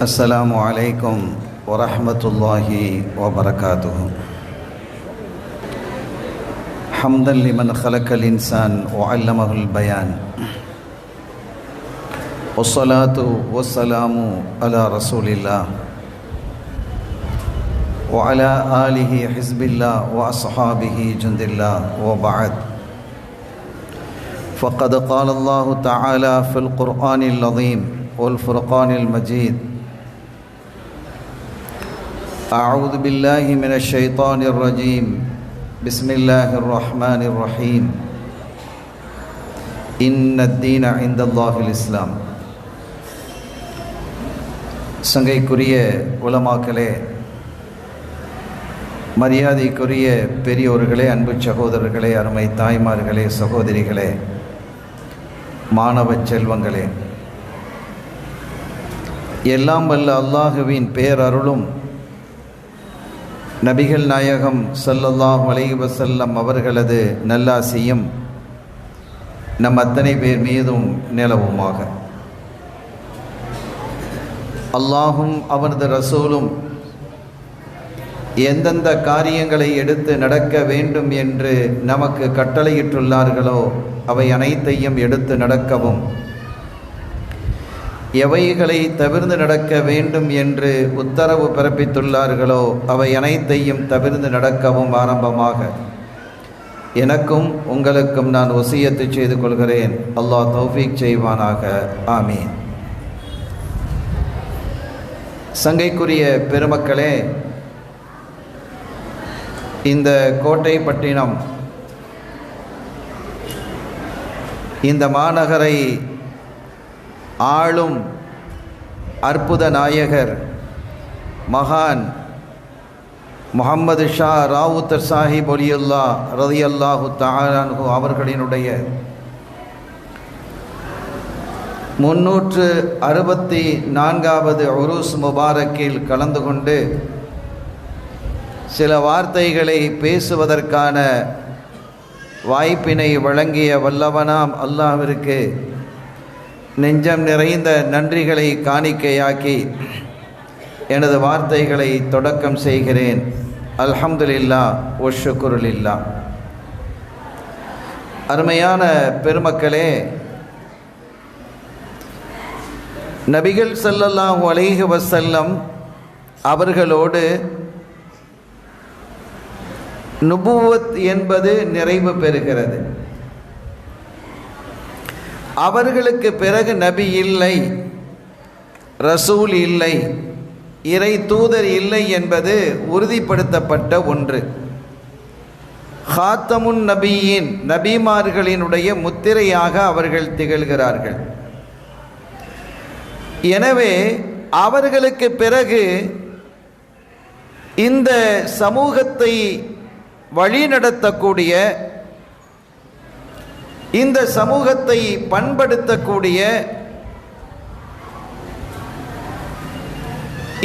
அஸ்ஸலாமு அலைக்கும் வரஹ்மத்துல்லாஹி வபரகாத்துஹு. ஹம்தன் லிமன் ஹலக்கல் இன்சான் வஅல்லமஹுல் பயான். வஸ்ஸலாத்து வஸ்ஸலாமு அலா ரசூலில்லாஹ் வஅலா ஆலிஹி ஹிஸ்பில்லாஹ் வஅஸ்ஹாபிஹி ஜுந்தில்லாஹ் வபஅத். ஃபக்கத் கால அல்லாஹு தஆலா ஃபில் குர்ஆனில் அஸீம் வல் மஜீத். أعوذ بالله من الشيطان الرجيم. بسم الله الرحمن الرحيم. إن الدين عند الله الإسلام. சங்கைக்குரிய உலமாக்களே, மரியாதைக்குரிய பெரியோர்களே, அன்பு சகோதரர்களே, அருமை தாய்மார்களே, சகோதரிகளே, மாணவ செல்வங்களே, எல்லாம் வல்ல அல்லாஹுவின் பேரருளும் நபிகள் நாயகம் ஸல்லல்லாஹு அலைஹி வஸல்லம் அவர்களது நல்லாசியும் நம் அத்தனை பேர் மீதும் நிலவுமாக. அல்லாஹும் அவரது ரசூலும் எந்தெந்த காரியங்களை எடுத்து நடக்க வேண்டும் என்று நமக்கு கட்டளையிட்டுள்ளார்களோ அவை அனைத்தையும் எடுத்து நடக்கவும், எவைகளை தவிர்த்து நடக்க வேண்டும் என்று உத்தரவு பிறப்பித்துள்ளார்களோ அவை அனைத்தையும் தவிர்த்து நடக்கவும் ஆரம்பமாக எனக்கும் உங்களுக்கும் நான் வசியத்து செய்து கொள்கிறேன். அல்லாஹ் தௌஃபீக் செய்வானாக. ஆமீன். சங்கைக்குரிய பெருமக்களே, இந்த கோட்டைப்பட்டினம் இந்த மாநகரை ஆளும் அற்புத நாயகர் மகான் முஹம்மது ஷா ராவுத்தர் சாஹிப் ஒலியுல்லா ரலியல்லாஹு தஆலா அன்ஹு அவர்களினுடைய 364வது உருஸ் முபாரக்கில் கலந்து கொண்டு சில வார்த்தைகளை பேசுவதற்கான வாய்ப்பினை வழங்கிய வல்லவனாம் அல்லாஹ்விற்கு நெஞ்சம் நிறைந்த நன்றிகளை காணிக்கையாக்கி எனது வார்த்தைகளை தொடக்கம் செய்கிறேன். அல்ஹம்துலில்லாஹ் வ ஷுக்ருலில்லாஹ். அருமையான பெருமக்களே, நபிகள் ஸல்லல்லாஹு அலைஹி வஸல்லம் அவர்களோடு நுபுவத் என்பது நிறைவு பெறுகிறது. அவர்களுக்கு பிறகு நபி இல்லை, ரசூல் இல்லை, இறை தூதர் இல்லை என்பது உறுதிப்படுத்தப்பட்ட ஒன்று. ஹாத்தமுன் நபியின், நபிமார்களினுடைய முத்திரையாக அவர்கள் திகழ்கிறார்கள். எனவே அவர்களுக்கு பிறகு இந்த சமூகத்தை வழிநடத்தக்கூடிய, இந்த சமூகத்தை பண்படுத்தக்கூடிய,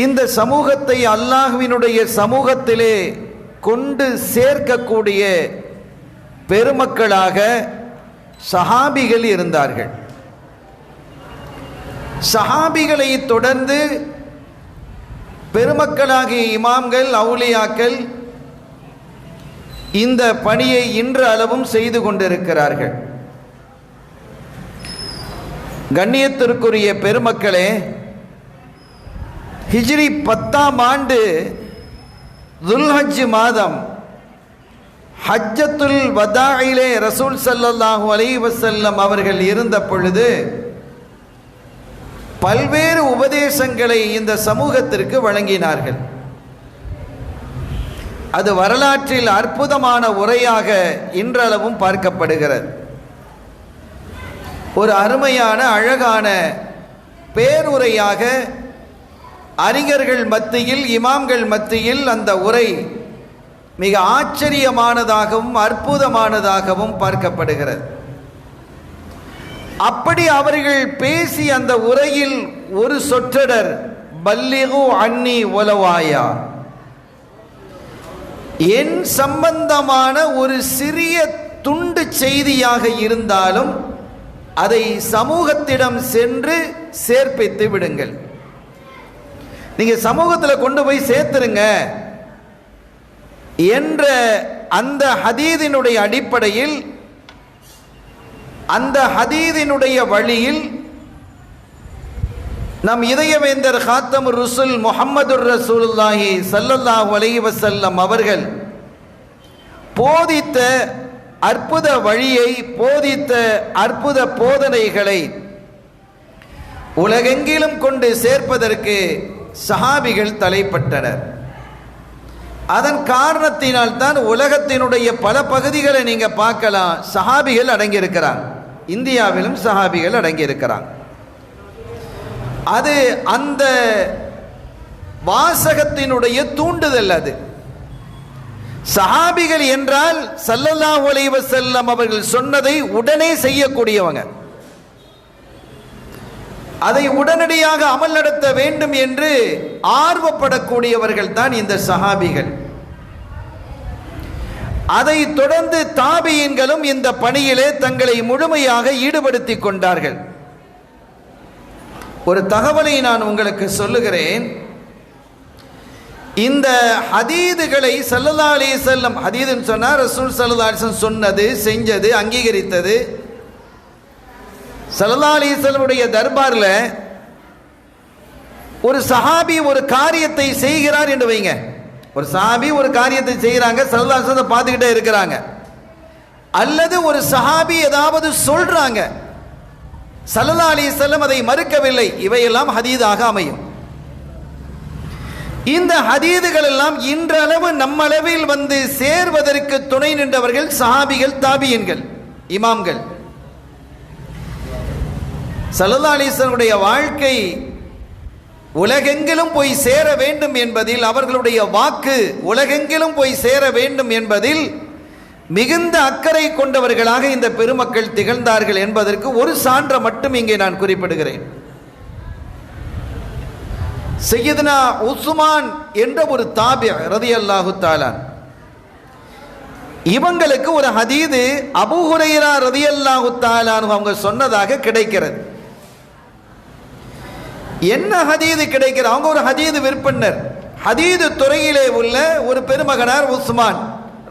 இந்த சமூகத்தை அல்லாஹ்வினுடைய சமூகத்திலே கொண்டு சேர்க்கக்கூடிய பெருமக்களாக சஹாபிகள் இருந்தார்கள். சஹாபிகளை தொடர்ந்து பெருமக்களாகிய இமாம்கள், அவுலியாக்கள் இந்த பணியை இன்று அளவும் செய்து கொண்டிருக்கிறார்கள். கண்ணியத்திற்குரிய பெருமக்களே, ஹிஜ்ரி 10ஆம் ஆண்டு துல்ஹஜ் மாதம் ஹஜ்ஜத்துல் வதாயிலே ரசூல் ஸல்லல்லாஹு அலைஹி வஸல்லம் அவர்கள் இருந்த பொழுது பல்வேறு உபதேசங்களை இந்த சமூகத்திற்கு வழங்கினார்கள். அது வரலாற்றில் அற்புதமான உரையாக இன்றளவும் பார்க்கப்படுகிறது. ஒரு அருமையான அழகான பேருரையாக அறிஞர்கள் மத்தியில், இமாம்கள் மத்தியில் அந்த உரை மிக ஆச்சரியமானதாகவும் அற்புதமானதாகவும் பார்க்கப்படுகிறது. அப்படி அவர்கள் பேசி அந்த உரையில் ஒரு சொற்றொடர், பல்லிகு அன்னி ஒலவாயா, என் சம்பந்தமான ஒரு சிறிய துண்டு செய்தியாக இருந்தாலும் அதை சமூகத்திடம் சென்று சேர்ப்பித்து விடுங்கள். நீங்க சமூகத்தில் கொண்டு போய் சேர்த்துருங்க என்ற அந்த ஹதீதினுடைய அடிப்படையில், அந்த ஹதீதினுடைய வழியில் நம் இதயவேந்தர் காத்தமுர் ருசுல் முஹம்மதுர் ரசூலுல்லாஹி ஸல்லல்லாஹு அலைஹி வஸல்லம் அவர்கள் போதித்த அற்புத வழியை, போதித்த அற்புத போதனைகளை உலகெங்கிலும் கொண்டு சேர்ப்பதற்கு சஹாபிகள் தலைப்பட்டனர். அதன் காரணத்தினால் தான் உலகத்தினுடைய பல பகுதிகளை நீங்க பார்க்கலாம், சஹாபிகள் அடங்கியிருக்கிறாங்க. இந்தியாவிலும் சஹாபிகள் அடங்கியிருக்கிறாங்க. அது அந்த வாசகத்தினுடைய தூண்டுதல். அது சஹாபிகள் என்றால் ஸல்லல்லாஹு அலைஹி வஸல்லம் அவர்கள் சொன்னதை உடனே செய்யக்கூடியவங்க, அதை உடனடியாக அமல் நடத்த வேண்டும் என்று ஆர்வப்படக்கூடியவர்கள் தான் இந்த சஹாபிகள். அதை தொடர்ந்து தாபியீன்களும் இந்த பணியிலே தங்களை முழுமையாக ஈடுபடுத்திக் கொண்டார்கள். ஒரு தகவலை நான் உங்களுக்கு சொல்லுகிறேன். இந்த ஹதீதுகளை ஸல்லல்லாஹு அலைஹி வஸல்லம், ஹதீதுன்னு சொன்னா ரசூல் ஸல்லல்லாஹு அலைஹி வஸல்லம் சொன்னது, செஞ்சது, அங்கீகரித்தது. ஸல்லல்லாஹு அலைஹி வஸல்லமுடைய தர்பார்ல ஒரு சஹாபி ஒரு காரியத்தை செய்கிறார் என்று வைங்க. ஒரு சஹாபி ஒரு காரியத்தை செய்கிறாங்க, ஸல்லல்லாஹு அலைஹி வஸல்லம் பார்த்துக்கிட்டே இருக்கிறாங்க. அல்லது ஒரு சஹாபி ஏதாவது சொல்றாங்க, ஸல்லல்லாஹு அலைஹி வஸல்லம் அதை மறுக்கவில்லை. இவையெல்லாம் ஹதீதாக அமையும். இந்த ஹதீதுகள் எல்லாம் இன்றளவு நம்மளவில் வந்து சேர்வதற்கு துணை நின்றவர்கள் சஹாபிகள், தாபியீன்கள், இமாம்கள். ஸல்லல்லாஹு அலைஹி வஸல்லம் வாழ்க்கை உலகெங்கிலும் போய் சேர வேண்டும் என்பதில், அவர்களுடைய வாக்கு உலகெங்கிலும் போய் சேர வேண்டும் என்பதில் மிகுந்த அக்கறை கொண்டவர்களாக இந்த பெருமக்கள் திகழ்ந்தார்கள் என்பதற்கு ஒரு சான்று மட்டும் இங்கே நான் குறிப்பிடுகிறேன். சையதுனா உஸ்மான் என்ற ஒரு தாபி ரலியல்லாஹு தஆலா, இவங்களுக்கு ஒரு ஹதீது அபூ ஹுரைரா ரலியல்லாஹு தஆலா அவங்க சொன்னதாக கிடைக்கிறது. என்ன ஹதீது கிடைக்கிறது? அவங்க ஒரு ஹதீது விற்பனர், ஹதீது துறையிலே உள்ள ஒரு பெருமகனார் உஸ்மான்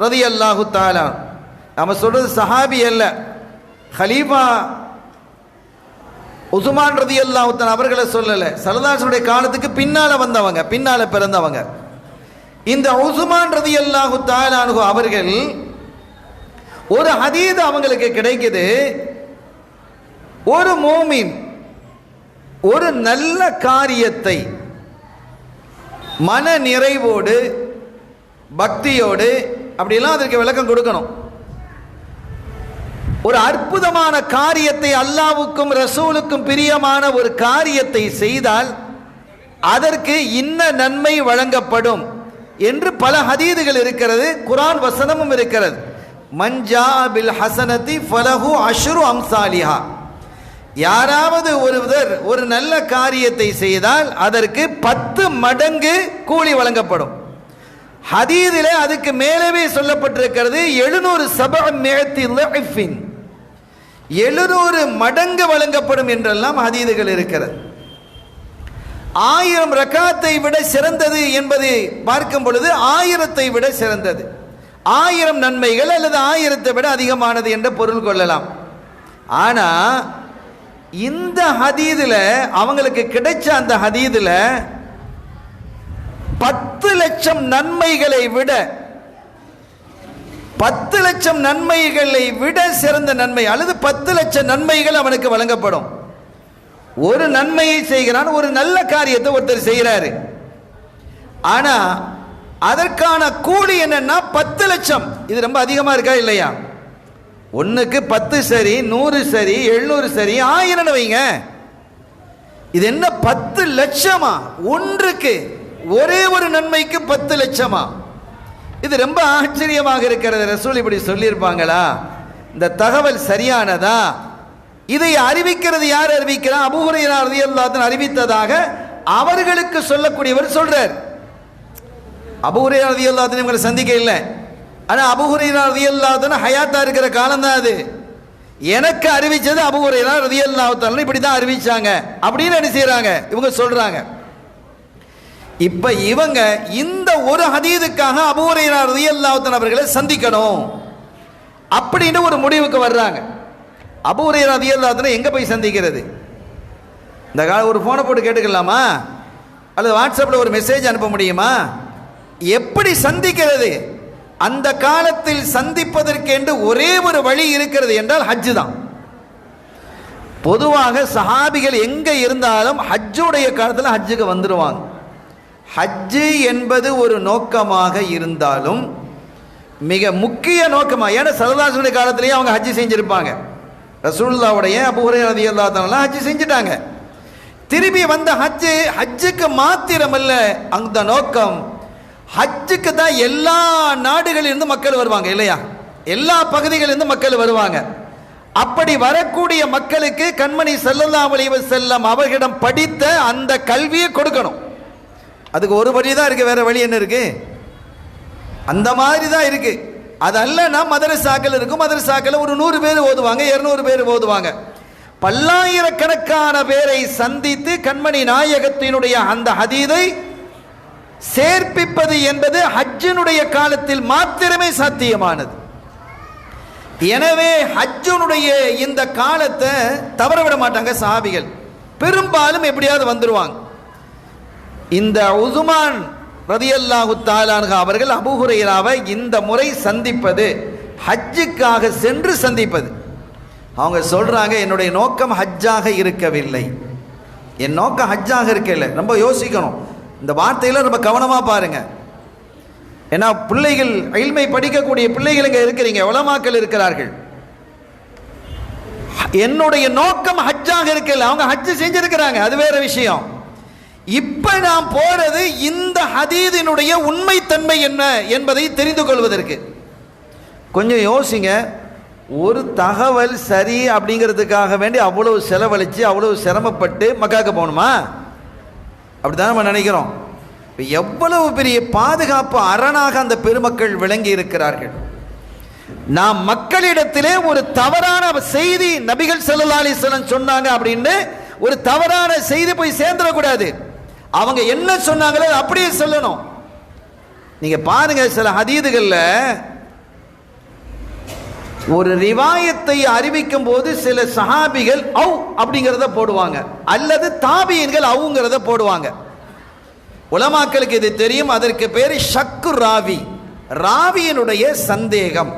ரலியல்லாஹு தஆலா. நம்ம சொல்றது சஹாபி அல்ல, ஹலீஃபா உஸ்மான் ரலியல்லாஹு தஆலா அவர்களை சொல்லல, ஸல்லல்லாஹு அலைஹி வஸல்லம் காலத்துக்கு பின்னால வந்தவங்க, பின்னால பிறந்தவங்க. இந்த உஸ்மான் ரலியல்லாஹு தஆலா அவர்கள் ஒரு ஹதீது அவங்களுக்கு கிடைக்குது. ஒரு மூமின் ஒரு நல்ல காரியத்தை மன நிறைவோடு பக்தியோடு, அப்படியெல்லாம் அதற்கு விளக்கம் கொடுக்கணும். ஒரு அற்புதமான காரியத்தை, அல்லாஹ்வுக்கும் ரசூலுக்கும் பிரியமான ஒரு காரியத்தை செய்தால் அதற்கு இன்ன நன்மை வழங்கப்படும் என்று பல ஹதீதுகள் இருக்கிறது, குர்ஆன் வசனமும் இருக்கிறது. மன்ஜா பில் ஹசனதி ஃபலஹு அஷ்ரு அம்சாலிஹா. யாராவது ஒருவர் ஒரு நல்ல காரியத்தை செய்தால் அதற்கு 10 மடங்கு கூலி வழங்கப்படும். ஹதீதிலே அதுக்கு மேலவே சொல்லப்பட்டிருக்கிறது 700 மடங்கு வழங்கப்படும் என்றெல்லாம் ஹதீதுகள் இருக்கிறது. 1000 ரக்காத்தை விட சிறந்தது என்பதை பார்க்கும் பொழுது 1000-ஐ விட சிறந்தது, 1000 நன்மைகள் அல்லது 1000-ஐ விட அதிகமானது என்ற பொருள் கொள்ளலாம். ஆனா இந்த ஹதீதுல அவங்களுக்கு கிடைச்ச அந்த ஹதீதுல 10 லட்சம் நன்மைகளை விட 10 லட்சம் நன்மைகளை விட சிறந்த நன்மை அல்லது 10 லட்சம் நன்மைகள் அவனுக்கு வழங்கப்படும். ஒரு நன்மையை செய்கிறான், ஒரு நல்ல காரியத்தை ஒருத்தர் செய்கிறாரு. ஆனா அதற்கான கூலி என்னன்னா 10 லட்சம். இது ரொம்ப அதிகமா இருக்கா இல்லையா? ஒன்னுக்கு 10 சரி, 100 சரி, 700 சரி, 1000 வைங்க. இது என்ன 10 லட்சமா? ஒன்றுக்கு, ஒரே ஒரு நன்மைக்கு 10 லட்சமா? இது ரொம்ப ஆச்சரியமாக இருக்கிறது. ரசூல் இப்படி சொல்லியிருப்பாங்களா? இந்த தகவல் சரியானதா? இதை அறிவிக்கிறது யார் அறிவிக்கிறார்? அபூ ஹுரைரா ரலியல்லாஹு அன்ஹு அறிவித்ததாக அவர்களுக்கு சொல்லக்கூடியவர் சொல்றார். அபூ ஹுரைரா ரலியல்லாஹு அன்ஹு இவங்களை சந்திக்க இல்லை, ஆனா அபூ ஹுரைரா ரலியல்லாஹு அன்ஹு ஹயாத்தா இருக்கிற காலம் தான் அது. எனக்கு அறிவிச்சது அபூ ஹுரைரா ரலியல்லாஹு அன்ஹு இப்படி தான் அறிவிச்சாங்க அப்படின்னு என்ன செய்றாங்க இவங்க சொல்றாங்க. இப்ப இவங்க இந்த ஒரு ஹதீதுக்காக அபூ ஹுரைரா ரலியல்லாஹு தஆலா அவர்களை சந்திக்கணும் அப்படின்னு ஒரு முடிவுக்கு வர்றாங்க. அபூ ஹுரைரா ரலியல்லாஹு தஆலா எங்க போய் சந்திக்கிறது? இந்த கால ஒரு போனை போட்டு கேட்டுக்கலாமா, அல்லது வாட்ஸ்அப்பில் ஒரு மெசேஜ் அனுப்ப முடியுமா? எப்படி சந்திக்கிறது? அந்த காலத்தில் சந்திப்பதற்கென்று ஒரே ஒரு வழி இருக்கிறது என்றால் ஹஜ்ஜு தான். பொதுவாக சஹாபிகள் எங்க இருந்தாலும் ஹஜ்ஜுடைய காலத்தில் ஹஜ்ஜுக்கு வந்துடுவாங்க. ஹஜ்ஜு என்பது ஒரு நோக்கமாக இருந்தாலும் மிக முக்கிய நோக்கமாக, ஏன்னா ஸல்லல்லாஹு அலைஹி காலத்திலேயே அவங்க ஹஜ்ஜு செஞ்சிருப்பாங்க. ரசூலுல்லாஹ்வுடைய அபூ ஹுரைரா ரலியல்லாஹு தஆலா ஹஜ்ஜு செஞ்சுட்டாங்க. திரும்பி வந்த ஹஜ்ஜுக்கு மாத்திரமல்ல அந்த நோக்கம், ஹஜ்ஜுக்கு தான் எல்லா நாடுகளிலிருந்து மக்கள் வருவாங்க இல்லையா, எல்லா பகுதிகளிலிருந்து மக்கள் வருவாங்க. அப்படி வரக்கூடிய மக்களுக்கு கண்மணி ஸல்லல்லாஹு அலைஹி வஸல்லம் அவர்களிடம் படித்த அந்த கல்வியை கொடுக்கணும். அதுக்கு ஒரு வழி தான் இருக்கு, வேற வழி என்ன இருக்கு? அந்த மாதிரி தான் இருக்கு. அதல்ல மதரசாக்கள் இருக்கும், மதரசாக்கள் ஒரு 100 பேர் ஓதுவாங்க, 200 பேர் ஓதுவாங்க. பல்லாயிரக்கணக்கான பேரை சந்தித்து கண்மணி நாயகத்தினுடைய அந்த ஹதீதை சேர்ப்பிப்பது என்பது ஹஜ்ஜினுடைய காலத்தில் மாத்திரமே சாத்தியமானது. எனவே ஹஜ்ஜினுடைய இந்த காலத்தை தவறவிட மாட்டாங்க சஹாபிகள். பெரும்பாலும் எப்படியாவது வந்துருவாங்க. இந்த உஸ்மான் ரலியல்லாஹு தஆலா அன்ஹு அவர்கள் அபூ ஹுரைராவை இந்த முறை சந்திப்பது, ஹஜ்ஜுக்காக சென்று சந்திப்பது. அவங்க சொல்றாங்க, என்னுடைய நோக்கம் ஹஜ்ஜாக இருக்கவில்லை, என் நோக்கம் ஹஜ்ஜாக இருக்கல. ரொம்ப யோசிக்கணும், இந்த வார்த்தையில ரொம்ப கவனமா பாருங்க. ஏன்னா பிள்ளைகள் இல்மை படிக்கக்கூடிய பிள்ளைகள் இங்க இருக்கிறீங்க, உலமாக்கள் இருக்கிறார்கள். என்னுடைய நோக்கம் ஹஜ்ஜாக இருக்கல, அவங்க ஹஜ்ஜு செஞ்சிருக்கிறாங்க, அது வேற விஷயம். இப்ப நாம் போறது இந்த ஹதீதினுடைய உண்மைத்தன்மை என்ன என்பதை தெரிந்து கொள்வதற்கு. கொஞ்சம் யோசிங்க, ஒரு தகவல் சரி அப்படிங்கிறதுக்காக வேண்டி அவ்வளவு செலவழிச்சு அவ்வளவு சிரமப்பட்டு மக்காக்க போகணுமா? அப்படித்தான் நம்ம நினைக்கிறோம். எவ்வளவு பெரிய பாதுகாப்பு அரணாக அந்த பெருமக்கள் விளங்கி இருக்கிறார்கள். நாம் மக்களிடத்திலே ஒரு தவறான செய்தி நபிகள் ஸல்லல்லாஹு அலைஹி வஸல்லம் சொன்னாங்க அப்படின்னு ஒரு தவறான செய்தி போய் சேர்ந்துடக்கூடாது. அவங்க என்ன சொன்னாங்களோ அப்படியே சொல்லணும். நீங்க பாருங்க, சில ஹதீதுகள்ல ஒரு ரிவாயத்தை அறிவிக்கும் போது சில சஹாபிகள் அவு அப்படிங்கிறத போடுவாங்க, அல்லது தாபியன்கள் அவுங்கிறத போடுவாங்க. உலமாக்களுக்கு இது தெரியும், அதற்கு பேரு ஷக்கு ராவி, ராவியினுடைய சந்தேகம்.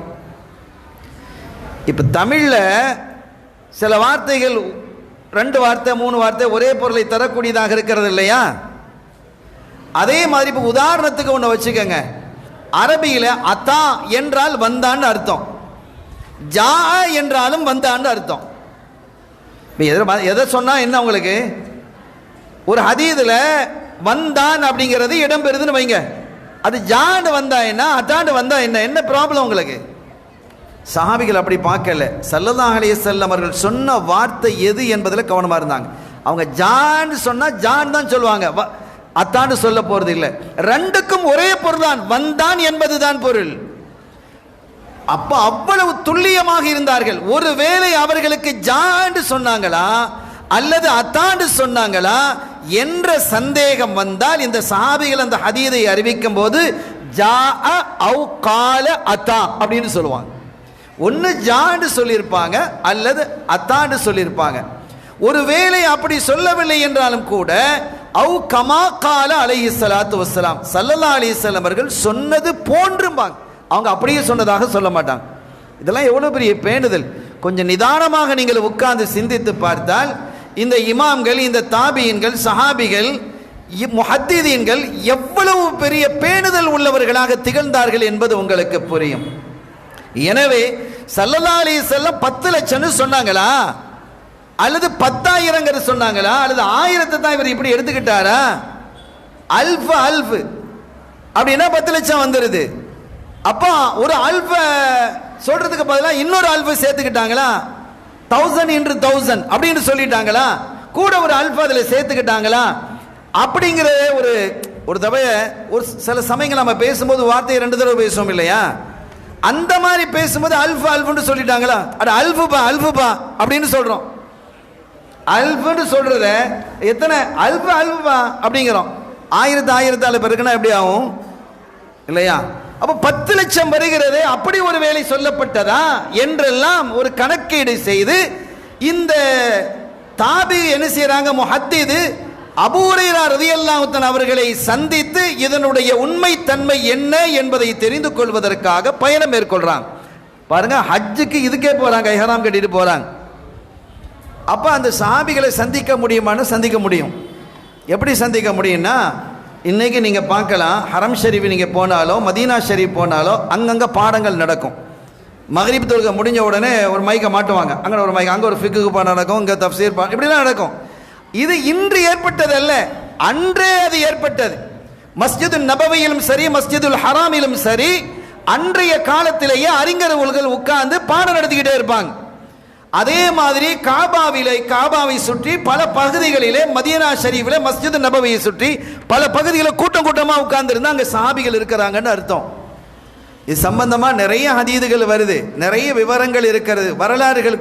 இப்ப தமிழ்ல சில வார்த்தைகள் 2 வார்த்தை 3 வார்த்தை ஒரே பொருளை தரக்கூடியதாக இருக்கிறது இல்லையா? அதே மாதிரி இப்ப உதாரணத்துக்கு ஒன்று வச்சுக்கோங்க. அரபியில அத்தா என்றால் வந்தான்னு அர்த்தம், ஜா என்றாலும் வந்தான்னு அர்த்தம். எதை சொன்னா என்ன உங்களுக்கு? ஒரு ஹதீதுல வந்தான் அப்படிங்கிறது இடம் பெறுதுன்னு வைங்க, அது ஜாண்டு வந்தா என்ன, அத்தாண்டு வந்தா என்ன, என்ன ப்ராப்ளம் உங்களுக்கு? சஹாபிகள் அப்படி பார்க்கல. ஸல்லல்லாஹு அலைஹி வஸல்லம் அவர்கள் சொன்ன வார்த்தை எது என்பதில் கவனமா இருந்தாங்க. அவங்க ஜான் சொன்னா ஜான் தான் சொல்லுவாங்க, அத்தாண்டு சொல்ல போறது இல்லை. ரெண்டுக்கும் ஒரே பொருள் தான், வந்தான் என்பதுதான் பொருள். அப்ப அவ்வளவு துல்லியமாக இருந்தார்கள். ஒருவேளை அவர்களுக்கு ஜாண்டு சொன்னாங்களா அல்லது அத்தாண்டு சொன்னாங்களா என்ற சந்தேகம் வந்தால் இந்த சஹாபிகள் அந்த ஹதீதை அறிவிக்கும் போது ஜா அவு கால அத்தா அப்படின்னு சொல்லுவாங்க. ஒன்னு ஜாண்டு சொல்லியிருப்பாங்க அல்லது அத்தாண்டு சொல்லியிருப்பாங்க. ஒருவேளை அப்படி சொல்லவில்லை என்றாலும் கூட அவு கமா கால அலைஹிஸ்ஸலாத்து வஸ்ஸலாம், ஸல்லல்லாஹு அலைஹி வஸல்லம் அவர்கள் சொன்னது போன்றும்பாங்க. அவங்க அப்படியே சொன்னதாக சொல்ல மாட்டாங்க. இதெல்லாம் எவ்வளவு பெரிய பேணுதல். கொஞ்சம் நிதானமாக நீங்கள் உட்கார்ந்து சிந்தித்து பார்த்தால் இந்த இமாம்கள், இந்த தாபியின்கள், சஹாபிகள், முஹத்திதீன்கள் எவ்வளவு பெரிய பேணுதல் உள்ளவர்களாக திகழ்ந்தார்கள் என்பது உங்களுக்கு புரியும். எனவே ஸல்லல்லாஹு அலைஹி வஸல்லம் 10 லட்சம் சொன்னாங்களா அல்லது 10,000 சொன்னாங்களா அல்லது 1000 தான் இவர் இப்படி எடுத்துக்கிட்டாரா? அல்ஃப் அல்ஃப் அப்படின்னா 10 லட்சம் வந்துருது. அப்ப ஒரு அல்ஃப சொல்றதுக்கு பதிலாக இன்னொரு அல்ஃப சேர்த்துக்கிட்டாங்களா? 1000 into 1000 அப்படின்னு சொல்லிட்டாங்களா? கூட ஒரு அல்ஃப அதில் சேர்த்துக்கிட்டாங்களா? அப்படிங்கிற ஒரு தடவை ஒரு சில சமயங்கள் நம்ம பேசும்போது வார்த்தையை 2 தடவை பேசுவோம் இல்லையா? அந்த மாதிரி பேசும்போது அல்ஃபு அல்ஃபுன்னு சொல்லிட்டாங்களா? அட அல்ஃபுபா அல்ஃபுபா அப்படின்னு சொல்றோம். அல்ஃபுன்னு சொல்றத எத்தனை அல்ஃபு அல்ஃபுபா அப்படிங்கிறோம். 1000 பெருக்குனா எப்படி ஆகும் இல்லையா? அப்போ 10 லட்சம் வருகிறது. அப்படி ஒரு வேலை சொல்லப்பட்டதா என்றெல்லாம் ஒரு கணக்கீடு செய்து இந்த தாபி என்ன செய்யறாங்க, முஹத்திது அபூ ஹுரைரா ரலியல்லாஹு தஆலா அவர்களை சந்தித்து இதனுடைய உண்மை தன்மை என்ன என்பதை தெரிந்து கொள்வதற்காக பயணம் மேற்கொள்றாங்க. பாருங்க, ஹஜ்ஜுக்கு இதுக்கே போறாங்க, இஹ்ராம் கட்டிட்டு போறாங்க. அப்ப அந்த சஹாபிகளை சந்திக்க முடியுமான்னு சந்திக்க முடியும். எப்படி சந்திக்க முடியும்னா, இன்னைக்கு நீங்க பார்க்கலாம், ஹரம் ஷரீஃப் நீங்க போனாலோ மதீனா ஷரீஃப் போனாலோ அங்கங்க பாடங்கள் நடக்கும். மக்ரிப் தொழுகை முடிஞ்ச உடனே ஒரு மைக்கை மாட்டுவாங்க, அங்கே ஒரு மைக், அங்கே ஒரு ஃபிக்கு பாடம் நடக்கும், இங்கே தஃப்சீர் பாடம், இப்படிலாம் நடக்கும். இது இன்று ஏற்பட்டது அல்ல, அன்றே அது ஏற்பட்டது. மஸ்ஜிது நபவியிலும் சரி, மஸ்ஜிதுல் ஹராமிலும் சரி, அன்றைய காலத்திலேயே அறிஞர்கள் உட்கார்ந்து பாடம் நடத்திக்கிட்டே இருப்பாங்க. அதே மாதிரி காபாவை சுற்றி பல பகுதிகளிலே, மதீனா ஷரீஃபிலே மஸ்ஜிது நபவியை சுற்றி பல பகுதிகளில் கூட்டம் கூட்டமாக உட்கார்ந்துருந்தா அங்கே சஹாபிகள் இருக்கிறாங்கன்னு அர்த்தம். இது சம்பந்தமா நிறைய ஹதீதுகள் வருது, நிறைய விவரங்கள் இருக்கிறது, வரலாறுகள்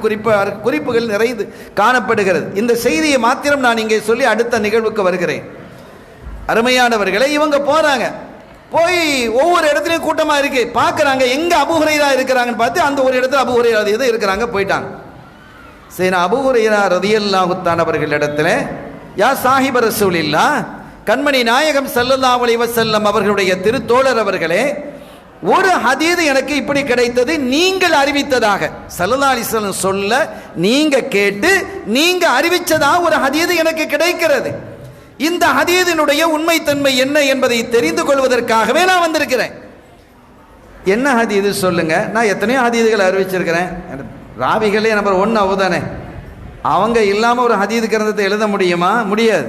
குறிப்புகள் நிறைய காணப்படுகிறது. இந்த செய்தியை மாத்திரம் நான் இங்கே சொல்லி அடுத்த நிகழ்வுக்கு வருகிறேன். அருமையானவர்களை, இவங்க போறாங்க, போய் ஒவ்வொரு இடத்துலையும் கூட்டமா இருக்கு, பார்க்கறாங்க எங்க அபூ ஹுரைரா இருக்கிறாங்கன்னு பார்த்து அந்த ஒரு இடத்துல அபூ ஹுரைரா இருக்கிறாங்க, போயிட்டாங்க. சரி, அபூ ஹுரைரா ரலியல்லாஹு தஆலா அவர்களிடத்துல, யா சாஹிப ரசூலில்லாஹ், கண்மணி நாயகம் ஸல்லல்லாஹு அலைஹி வஸல்லம் அவர்களுடைய திருத்தோழர் அவர்களே, ஒரு ஹதீது எனக்கு இப்படி கிடைத்தது, நீங்கள் அறிவித்ததாக, ஸல்லல்லாஹு அலைஹி வஸல்லம் சொல்ல நீங்க கேட்டு நீங்க அறிவிச்சதாக ஒரு ஹதீது எனக்கு கிடைக்கிறது. இந்த ஹதீதினுடைய உண்மைத்தன்மை என்ன என்பதை தெரிந்து கொள்வதற்காகவே நான் வந்திருக்கிறேன். என்ன ஹதீது சொல்லுங்க. நான் எத்தனையோ ஹதீதுகளை அறிவிச்சிருக்கிறேன். ராவிகளே நம்பர் 1 அவதானே, அவங்க இல்லாம ஒரு ஹதீது கிரந்தத்தை எழுத முடியுமா? முடியாது.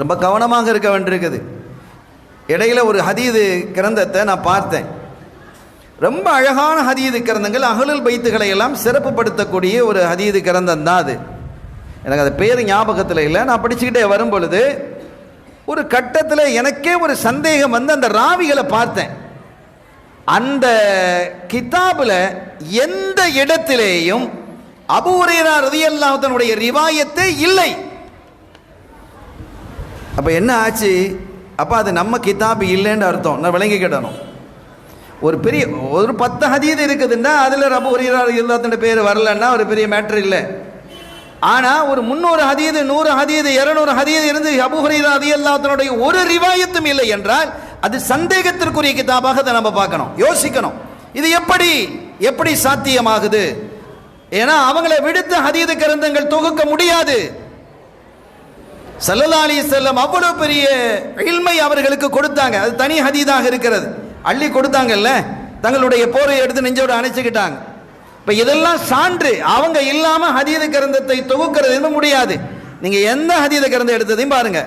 ரொம்ப கவனமாக இருக்க வேண்டியிருக்குது. இடையில ஒரு ஹதீது கிரந்தத்தை நான் பார்த்தேன். ரொம்ப அழகான ஹதீது கிரந்தங்கள், அஹ்லுல் பைத்துகளை எல்லாம் சிறப்புப்படுத்தக்கூடிய ஒரு ஹதீது கிரந்தம் தான் அது. எனக்கு அது பேர் ஞாபகத்தில் இல்லை. நான் படிச்சுக்கிட்டே வரும் பொழுது ஒரு கட்டத்தில் எனக்கே ஒரு சந்தேகம் வந்து அந்த ராவிகளை பார்த்தேன். அந்த கிதாபில் எந்த இடத்திலேயும் அபூ ஹுரைரா ரலியல்லாஹு தஆலாவுடைய ரிவாயத்தே இல்லை. அப்போ என்ன ஆச்சு? அப்போ அது நம்ம கிதாபு இல்லைன்னு அர்த்தம். நான் விளங்கிக்கிடணும். ஒரு 10 ஹதீது இருக்குதுன்னா அதில் அபூ ஹுரைரா ரலியல்லாஹு தஆலா பேர் வரலன்னா ஒரு பெரிய மேட்ரு இல்லை. ஆனால் ஒரு 300 ஹதீது, 100 ஹதீது, 200 ஹதீது இருந்து அபூ ஹுரைரா ரலியல்லாஹு தஆலாவுடைய ஒரு ரிவாயத்தும் இல்லை என்றால் அது சந்தேகத்திற்குரிய கிதாபாக அதை நம்ம பார்க்கணும், யோசிக்கணும். இது எப்படி சாத்தியமாகுது? ஏன்னா அவங்களை விடுத்த ஹதீது கிரந்தங்கள் தொகுக்க முடியாது. ஸல்லல்லாஹு அலைஹி வஸல்லம் அவ்வளவு பெரிய இல்மை அவர்களுக்கு கொடுத்தாங்க. அது தனி ஹதீதாக இருக்கிறது, அள்ளி கொடுத்தாங்கல்ல, தங்களுடைய போரை எடுத்து நெஞ்சோடு அணைச்சுக்கிட்டாங்க. இப்போ இதெல்லாம் சான்று. அவங்க இல்லாம ஹதீது கிரந்தத்தை தொகுக்கிறது முடியாது. நீங்க எந்த ஹதீது கிரந்தம் எடுத்ததையும் பாருங்க,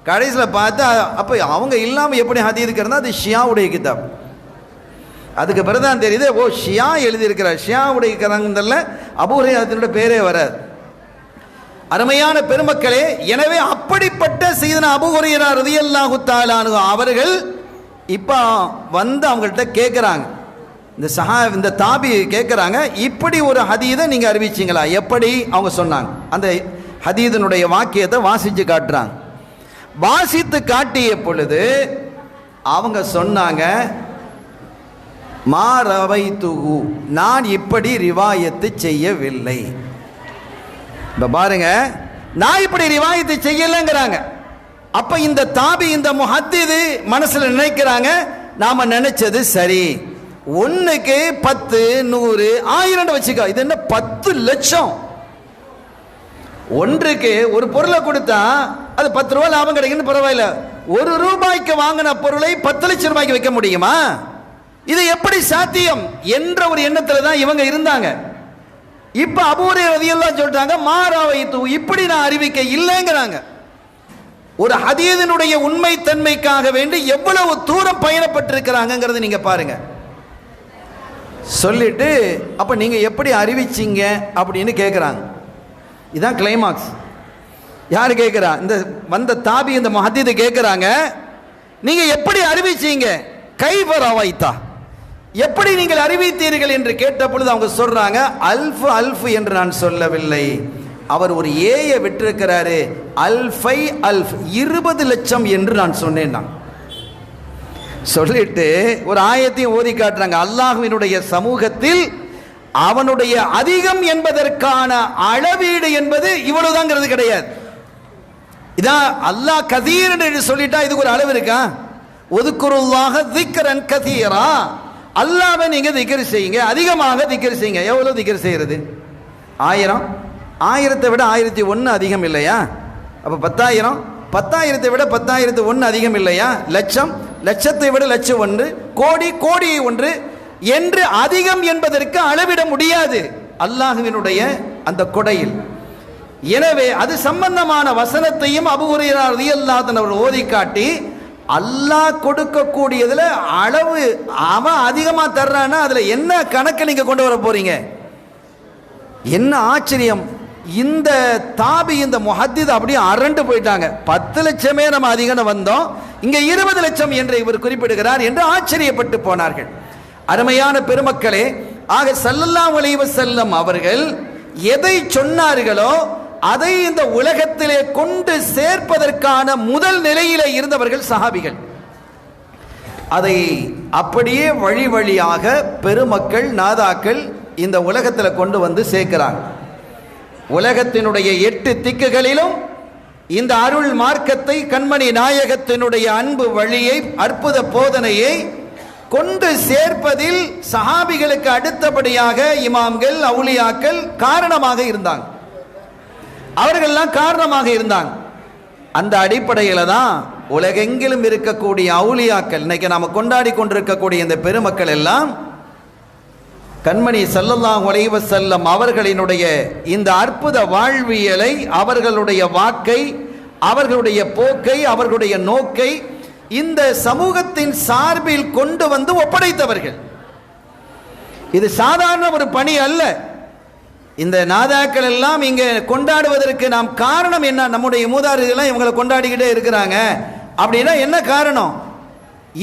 கடைசியில் பார்த்தா அப்போ அவங்க இல்லாமல் எப்படி ஹதீது கிரந்தம்? அது ஷியாவுடைய கிதாப். அதுக்கு பிறகுதான் தெரியுது, ஓ ஷியா எழுதியிருக்கிறார். ஷியாவுடைய கிரந்தத்தில் அபூ ஹுரைரா பேரே வராது. அருமையான பெருமக்களே, எனவே அப்படிப்பட்ட சையதுனா அபூ ஹுரைரா ரலியல்லாஹு தஆலா அன்ஹு அவர்கள் இப்போ வந்து அவங்கள்ட்ட கேட்குறாங்க, இந்த தாபி கேட்குறாங்க, இப்படி ஒரு ஹதீதை நீங்கள் அறிவிச்சிங்களா? எப்படி? அவங்க சொன்னாங்க. அந்த ஹதீதனுடைய வாக்கியத்தை வாசித்து காட்டுறாங்க. வாசித்து காட்டிய பொழுது அவங்க சொன்னாங்க, மா ரவைத்துஹு, நான் இப்படி ரிவாயத்து செய்யவில்லை. இப்போ பாருங்க, நான் இப்படி ரிவாயத்து செய்யலைங்கிறாங்க. அப்ப இந்த தாபி, இந்த முஹத்திது மனசுல நினைக்கிறாங்க, நாம நினைச்சது சரி, 1க்கு 10, 100, 1000 வச்சுக்கோ, இது என்ன 10 லட்சம். ஒன்றுக்கு ஒரு பொருளை கொடுத்தா அது 10 ரூபாய் லாபம் கிடைக்குன்னு பரவாயில்ல, 1 ரூபாய்க்கு வாங்கின பொருளை 10 லட்சம் ரூபாய்க்கு வைக்க முடியுமா? இது எப்படி சாத்தியம் என்ற ஒரு எண்ணத்துல தான் இவங்க இருந்தாங்க. இப்ப அபூ ஹுரைரா ரலியல்லாஹு சொல்றாங்க, மாராவைத்து, இப்படி நான் அறிவிக்க இல்லைங்கிறாங்க. ஒரு ஹதீதினுடைய உண்மை தன்மைக்காக வேண்டி எவ்வளவு தூரம் பயணப்பட்டிருக்கிறாங்கிறது நீங்க பாருங்க. சொல்லிட்டு அப்ப நீங்க எப்படி அறிவிச்சீங்க அப்படின்னு கேட்கிறாங்க. இதுதான் கிளைமாக்ஸ். யாரு கேட்கிறா? இந்த வந்த தாபி, இந்த முஹத்திது கேட்கிறாங்க, நீங்க எப்படி அறிவிச்சீங்க? கைஃப ரவைத்தா, எப்படி நீங்கள் அறிவித்தீர்கள் என்று கேட்ட பொழுது அவங்க சொல்றாங்க, அல்ஃபு அல்ஃபு என்று நான் சொல்லவில்லை, அவர் ஒரு ஏயை விட்டிருக்கிறாரு, அல்ஃபை அல்ஃப் 20 லட்சம் என்று நான் சொன்னேன். நான் சொல்லிட்டு ஒரு ஆயத்தையும் ஓதி காட்டுறாங்க. அல்லாஹ்வினுடைய சமூகத்தில் அவனுடைய அதிகம் என்பதற்கான அளவீடு என்பது இவ்வளவுதாங்கிறது கிடையாது. இதான் அல்லாஹ் கதீர் என்று சொல்லிட்டா இதுக்கு ஒரு அளவு இருக்கா? ஒதுக்குருல்லாஹ திக்ரன் கதீரா, அல்லாஹ்வை நீங்க திக்ர் செய்யுங்க, அதிகமாக திக்ர் செய்யுங்க. எவ்வளவு திக்ர் செய்யறது? 1000, 1000 விட 1001 அதிகம் இல்லையா? அப்ப 10,000, 10,000 விட 10,001 அதிகம் இல்லையா? லட்சம், லட்சத்தை விட லட்சம் 1, கோடி, கோடி 1 என்று அதிகம் என்பதற்கு அளவிட முடியாது அல்லாஹ்வினுடைய அந்த கொடையில். எனவே அது சம்பந்தமான வசனத்தையும் அபூ ஹுரைரா ரலியல்லாஹு அன்ஹு அவர் ஓதி காட்டி, அல்லாஹ் கொடுக்கக்கூடியதுல அளவு அவன் அதிகமா தர்றான்னா அதுல என்ன கணக்கு நீங்க கொண்டு வர போறீங்க? என்ன ஆச்சரியம்! இந்த தாபி, இந்த முஹத்தித் அப்படியே அரண்டு போயிட்டாங்க. 10 லட்சமே நம்ம அதிகம் வந்தோம், இங்க 20 லட்சம் என்று இவர் குறிப்பிடுகிறார் என்று ஆச்சரியப்பட்டு போனார்கள். அருமையான பெருமக்களே, ஆக ஸல்லல்லாஹு அலைஹி வஸல்லம் அவர்கள் எதை சொன்னார்களோ அதை இந்த உலகத்திலே கொண்டு சேர்ப்பதற்கான முதல் நிலையிலே இருந்தவர்கள் சஹாபிகள். அதை அப்படியே வழி வழியாக பெருமக்கள், நாதாக்கள் இந்த உலகத்தில் கொண்டு வந்து சேர்க்கிறாங்க. உலகத்தினுடைய 8 திக்குகளிலும் இந்த அருள் மார்க்கத்தை, கண்மணி நாயகத்தினுடைய அன்பு வழியை, அற்புத போதனையை கொண்டு சேர்ப்பதில் சஹாபிகளுக்கு அடுத்தபடியாக இமாம்கள், அவுலியாக்கள் காரணமாக இருந்தாங்க. அவர்கள்லாம் காரணமாக இருந்தாங்க. அந்த அடிப்படையில் தான் உலகெங்கிலும் இருக்கக்கூடிய அவுலியாக்கள், இன்னைக்கு நாம் கொண்டாடி கொண்டிருக்கக்கூடிய இந்த பெருமக்கள் எல்லாம் கண்மணி ஸல்லல்லாஹு அலைஹி வஸல்லம் அவர்களினுடைய இந்த அற்புத வாழ்வியலை, அவர்களுடைய வாக்கை, அவர்களுடைய போக்கை, அவர்களுடைய நோக்கை இந்த சமூகத்தின் சார்பில் கொண்டு வந்து ஒப்படைத்தவர்கள். இது சாதாரண ஒரு பணி அல்ல. இந்த நாதாக்கள் எல்லாம் இங்கே கொண்டாடுவதற்கு நாம் காரணம் என்ன? நம்முடைய மூதாதையர்கள் இவங்களை கொண்டாடிக்கிட்டே இருக்கிறாங்க அப்படின்னா என்ன காரணம்?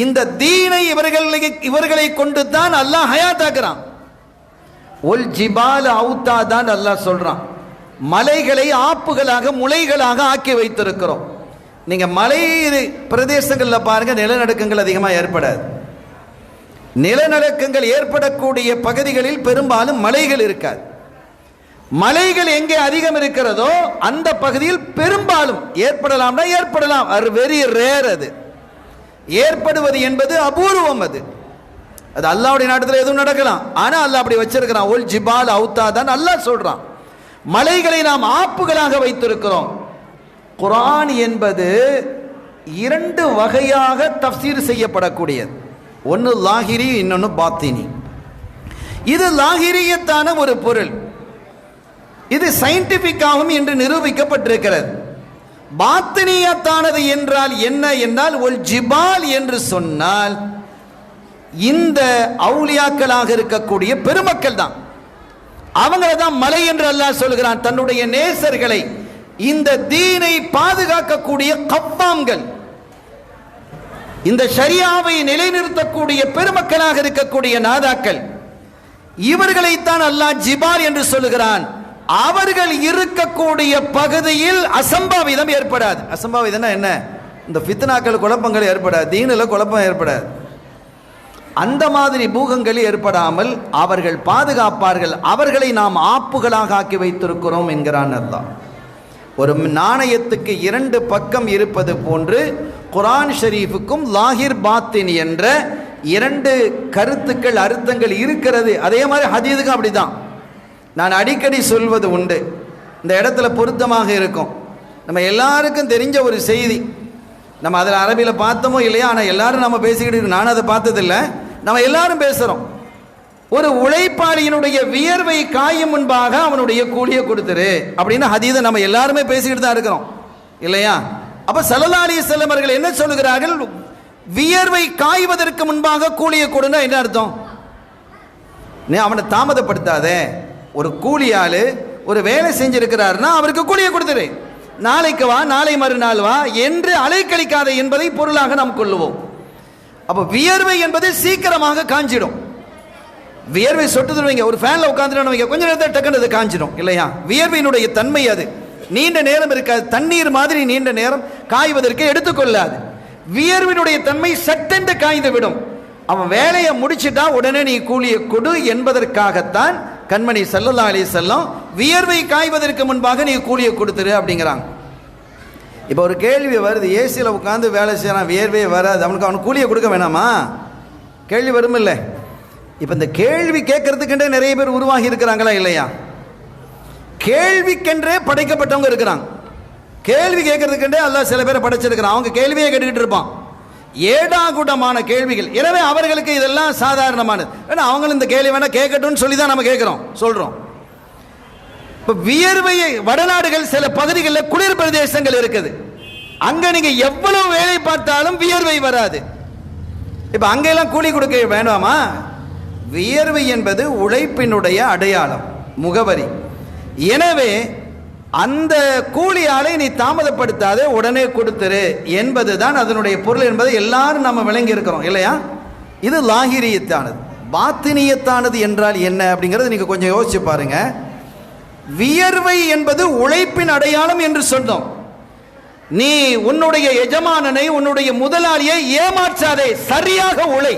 இந்த தீனை இவர்களை கொண்டு தான் அல்லாஹ் ஹயாத்தாக்குறான். ஒல் ஜிபால அவுத்தா தான் அல்லாஹ் சொல்றான். மலைகளை ஆப்புகளாக, முளைகளாக ஆக்கி வைத்திருக்கிறோம். நீங்க மலை பிரதேசங்களில் பாருங்க, நிலநடுக்கங்கள் அதிகமாக ஏற்படாது. நிலநடுக்கங்கள் ஏற்படக்கூடிய பகுதிகளில் பெரும்பாலும் மலைகள் இருக்காது. மலைகள் எங்கே அதிகம் இருக்கிறதோ அந்த பகுதியில் பெரும்பாலும் ஏற்படலாம்னா ஏற்படலாம், அது வெரி ரேர். அது ஏற்படுவது என்பது அபூர்வம். அது அல்லாஹ்வுடைய நாட்டத்தில் எதுவும் நடக்கலாம், ஆனா அல்லாஹ் அப்படி வச்சிருக்கிறான். ஒல் ஜிபால் அவுத்தா தான் அல்லாஹ் சொல்றான். மலைகளை நாம் ஆப்புகளாக வைத்திருக்கிறோம். குர்ஆன் என்பது 2 வகையாக தஃப்சீர் செய்யப்படக்கூடியது. ஒன்று லாஹிரி, இன்னொன்று பாத்தினி. இது லாஹிரியத்தான ஒரு பொருள், இது சயின்டிபிக்காகவும் இன்று நிரூபிக்கப்பட்டிருக்கிறது. பாத்தினியத்தானது என்றால் என்ன என்றால், ஒல் ஜிபால் என்று சொன்னால் இந்த அவுலியாக்களாக இருக்கக்கூடிய பெருமக்கள் தான், அவங்கள தான் மலை என்று அல்லாஹ் சொல்கிறான். தன்னுடைய நேசர்களை, இந்த தீனை பாதுகாக்கக்கூடிய கவ்வாம்கள், இந்த ஷரியாவை நிலைநிறுத்தக்கூடிய பெருமக்களாக இருக்கக்கூடிய நாதாக்கள், இவர்களைத்தான் அல்லாஹ் ஜிபால் என்று சொல்லுகிறான். அவர்கள் இருக்கக்கூடிய பகுதியில் அசம்பாவிதம் ஏற்படாது. அசம்பாவிதம்னா என்ன? இந்த ஃபித்னாக்கள், குழப்பங்கள் ஏற்படாது, தீனில் குழப்பம் ஏற்படாது. அந்த மாதிரி பூகங்கள் ஏற்படாமல் அவர்கள் பாதுகாப்பார்கள். அவர்களை நாம் ஆப்புகளாக ஆக்கி வைத்திருக்கிறோம் என்கிறான் அல்லாஹ். ஒரு நாணயத்துக்கு 2 பக்கம் இருப்பது போன்று குர்ஆன் ஷரீஃபுக்கும் லாஹிர் பாத்தின் என்ற 2 கருத்துக்கள், அர்த்தங்கள் இருக்கிறது. அதே மாதிரி ஹதீஸுக்கும் அப்படிதான். நான் அடிக்கடி சொல்வது உண்டு, இந்த இடத்துல பொருத்தமாக இருக்கும். நம்ம எல்லாருக்கும் தெரிஞ்ச ஒரு செய்தி, நம்ம அதில் அரபியில் பார்த்தோமோ இல்லையா, ஆனால் எல்லாரும் நம்ம பேசிக்கிட்டு, நான் அதை பார்த்ததில்லை, நம்ம எல்லாரும் பேசுகிறோம். ஒரு உழைப்பாளியினுடைய வியர்வை காயும் முன்பாக அவனுடைய கூலியை கொடுத்துரு அப்படின்னு ஹதீஸை நம்ம எல்லாருமே பேசிக்கிட்டு தான் இருக்கிறோம் இல்லையா? அப்ப ஸல்லல்லாஹு அலைஹி வஸல்லம் அவர்கள் என்ன சொல்லுகிறார்கள்? வியர்வை காய்வதற்கு முன்பாக கூலியை கொடுனா என்ன அர்த்தம்? நீ அவனை தாமதப்படுத்தாதே. ஒரு கூலியாளு ஒரு வேலை செஞ்சிருக்கிறார்னா அவருக்கு கூலியை கொடுத்துரு. நாளைக்கு வா, நாளை மறுநாள் வா என்று அலைக்கழிக்காத என்பதை பொருளாக நாம் கொள்ளுவோம். அப்போ வியர்வை என்பது சீக்கிரமாக காஞ்சிடும். வியர்வை சொட்டுதுன்னு வைங்க, ஒரு ஃபேனில் உட்காந்துட்டு வைங்க, கொஞ்சம் நேரத்தில் டக்குன்னு அது காஞ்சிடும் இல்லையா? வியர்வையினுடைய தன்மை அது நீண்ட நேரம் இருக்காது, தண்ணீர் மாதிரி நீண்ட நேரம் காய்வதற்கு எடுத்துக்கொள்ளாது. வியர்வினுடைய தன்மை சட்டென்று காய்ந்து விடும். அவன் வேலையை முடிச்சுட்டா உடனே நீ கூலியை கொடு என்பதற்காகத்தான் கண்மணி ஸல்லல்லாஹு அலைஹி வஸல்லம் வியர்வை காய்வதற்கு முன்பாக நீ கூலியை கொடுத்துரு அப்படிங்கிறாங்க. இப்போ ஒரு கேள்வி வருது, ஏசியில் உட்காந்து வேலை செய்யறான், வியர்வையே வராது, அவனுக்கு கூலியை கொடுக்க வேணாமா? கேள்வி வரும் இல்லை? இப்போ இந்த கேள்வி கேட்கறதுக்கென்றே நிறைய பேர் உருவாகி இருக்கிறாங்களா இல்லையா? கேள்விக்கென்றே படைக்கப்பட்டவங்க இருக்கிறாங்க. கேள்வி கேட்கறதுக்கென்றே அல்லாஹ் சில பேரை படைச்சிருக்கிறான். அவங்க கேள்வியே கேட்டுக்கிட்டு இருப்பான், ஏடாகுடமான கேள்விகள். எனவே அவர்களுக்கு இதெல்லாம் சாதாரணமானது. ஏன்னா அவங்களும் இந்த கேள்வி வேணா கேட்கட்டும்னு சொல்லி தான் நம்ம சொல்றோம். இப்போ வியர்வையை வடநாடுகள் சில பகுதிகளில் குளிர் பிரதேசங்கள் இருக்குது, அங்க நீங்க எவ்வளவு வேலை பார்த்தாலும் வியர்வை வராது. இப்ப அங்கெல்லாம் கூலி கொடுக்க வேண்டாமா? வியர்வை என்பது உழைப்பினுடைய அடையாளம், முகவரி. எனவே அந்த கூலி ஆளை நீ தாமதப்படுத்தாத, உடனே கொடுத்துரு என்பதுதான் அதனுடைய பொருள் என்பதை எல்லாரும் நம்ம விளங்கி இருக்கிறோம் இல்லையா? இது லாஹிரியத்தானது. பாத்தினியத்தானது என்றால் என்ன அப்படிங்கிறது நீங்க கொஞ்சம் யோசிச்சு பாருங்க. வியர்வை என்பது உழைப்பின் அடையாளம் என்று சொன்னோம். நீ உன்னுடைய எஜமானனை, உன்னுடைய முதலாளியை ஏமாற்றாதே, சரியாக உழை.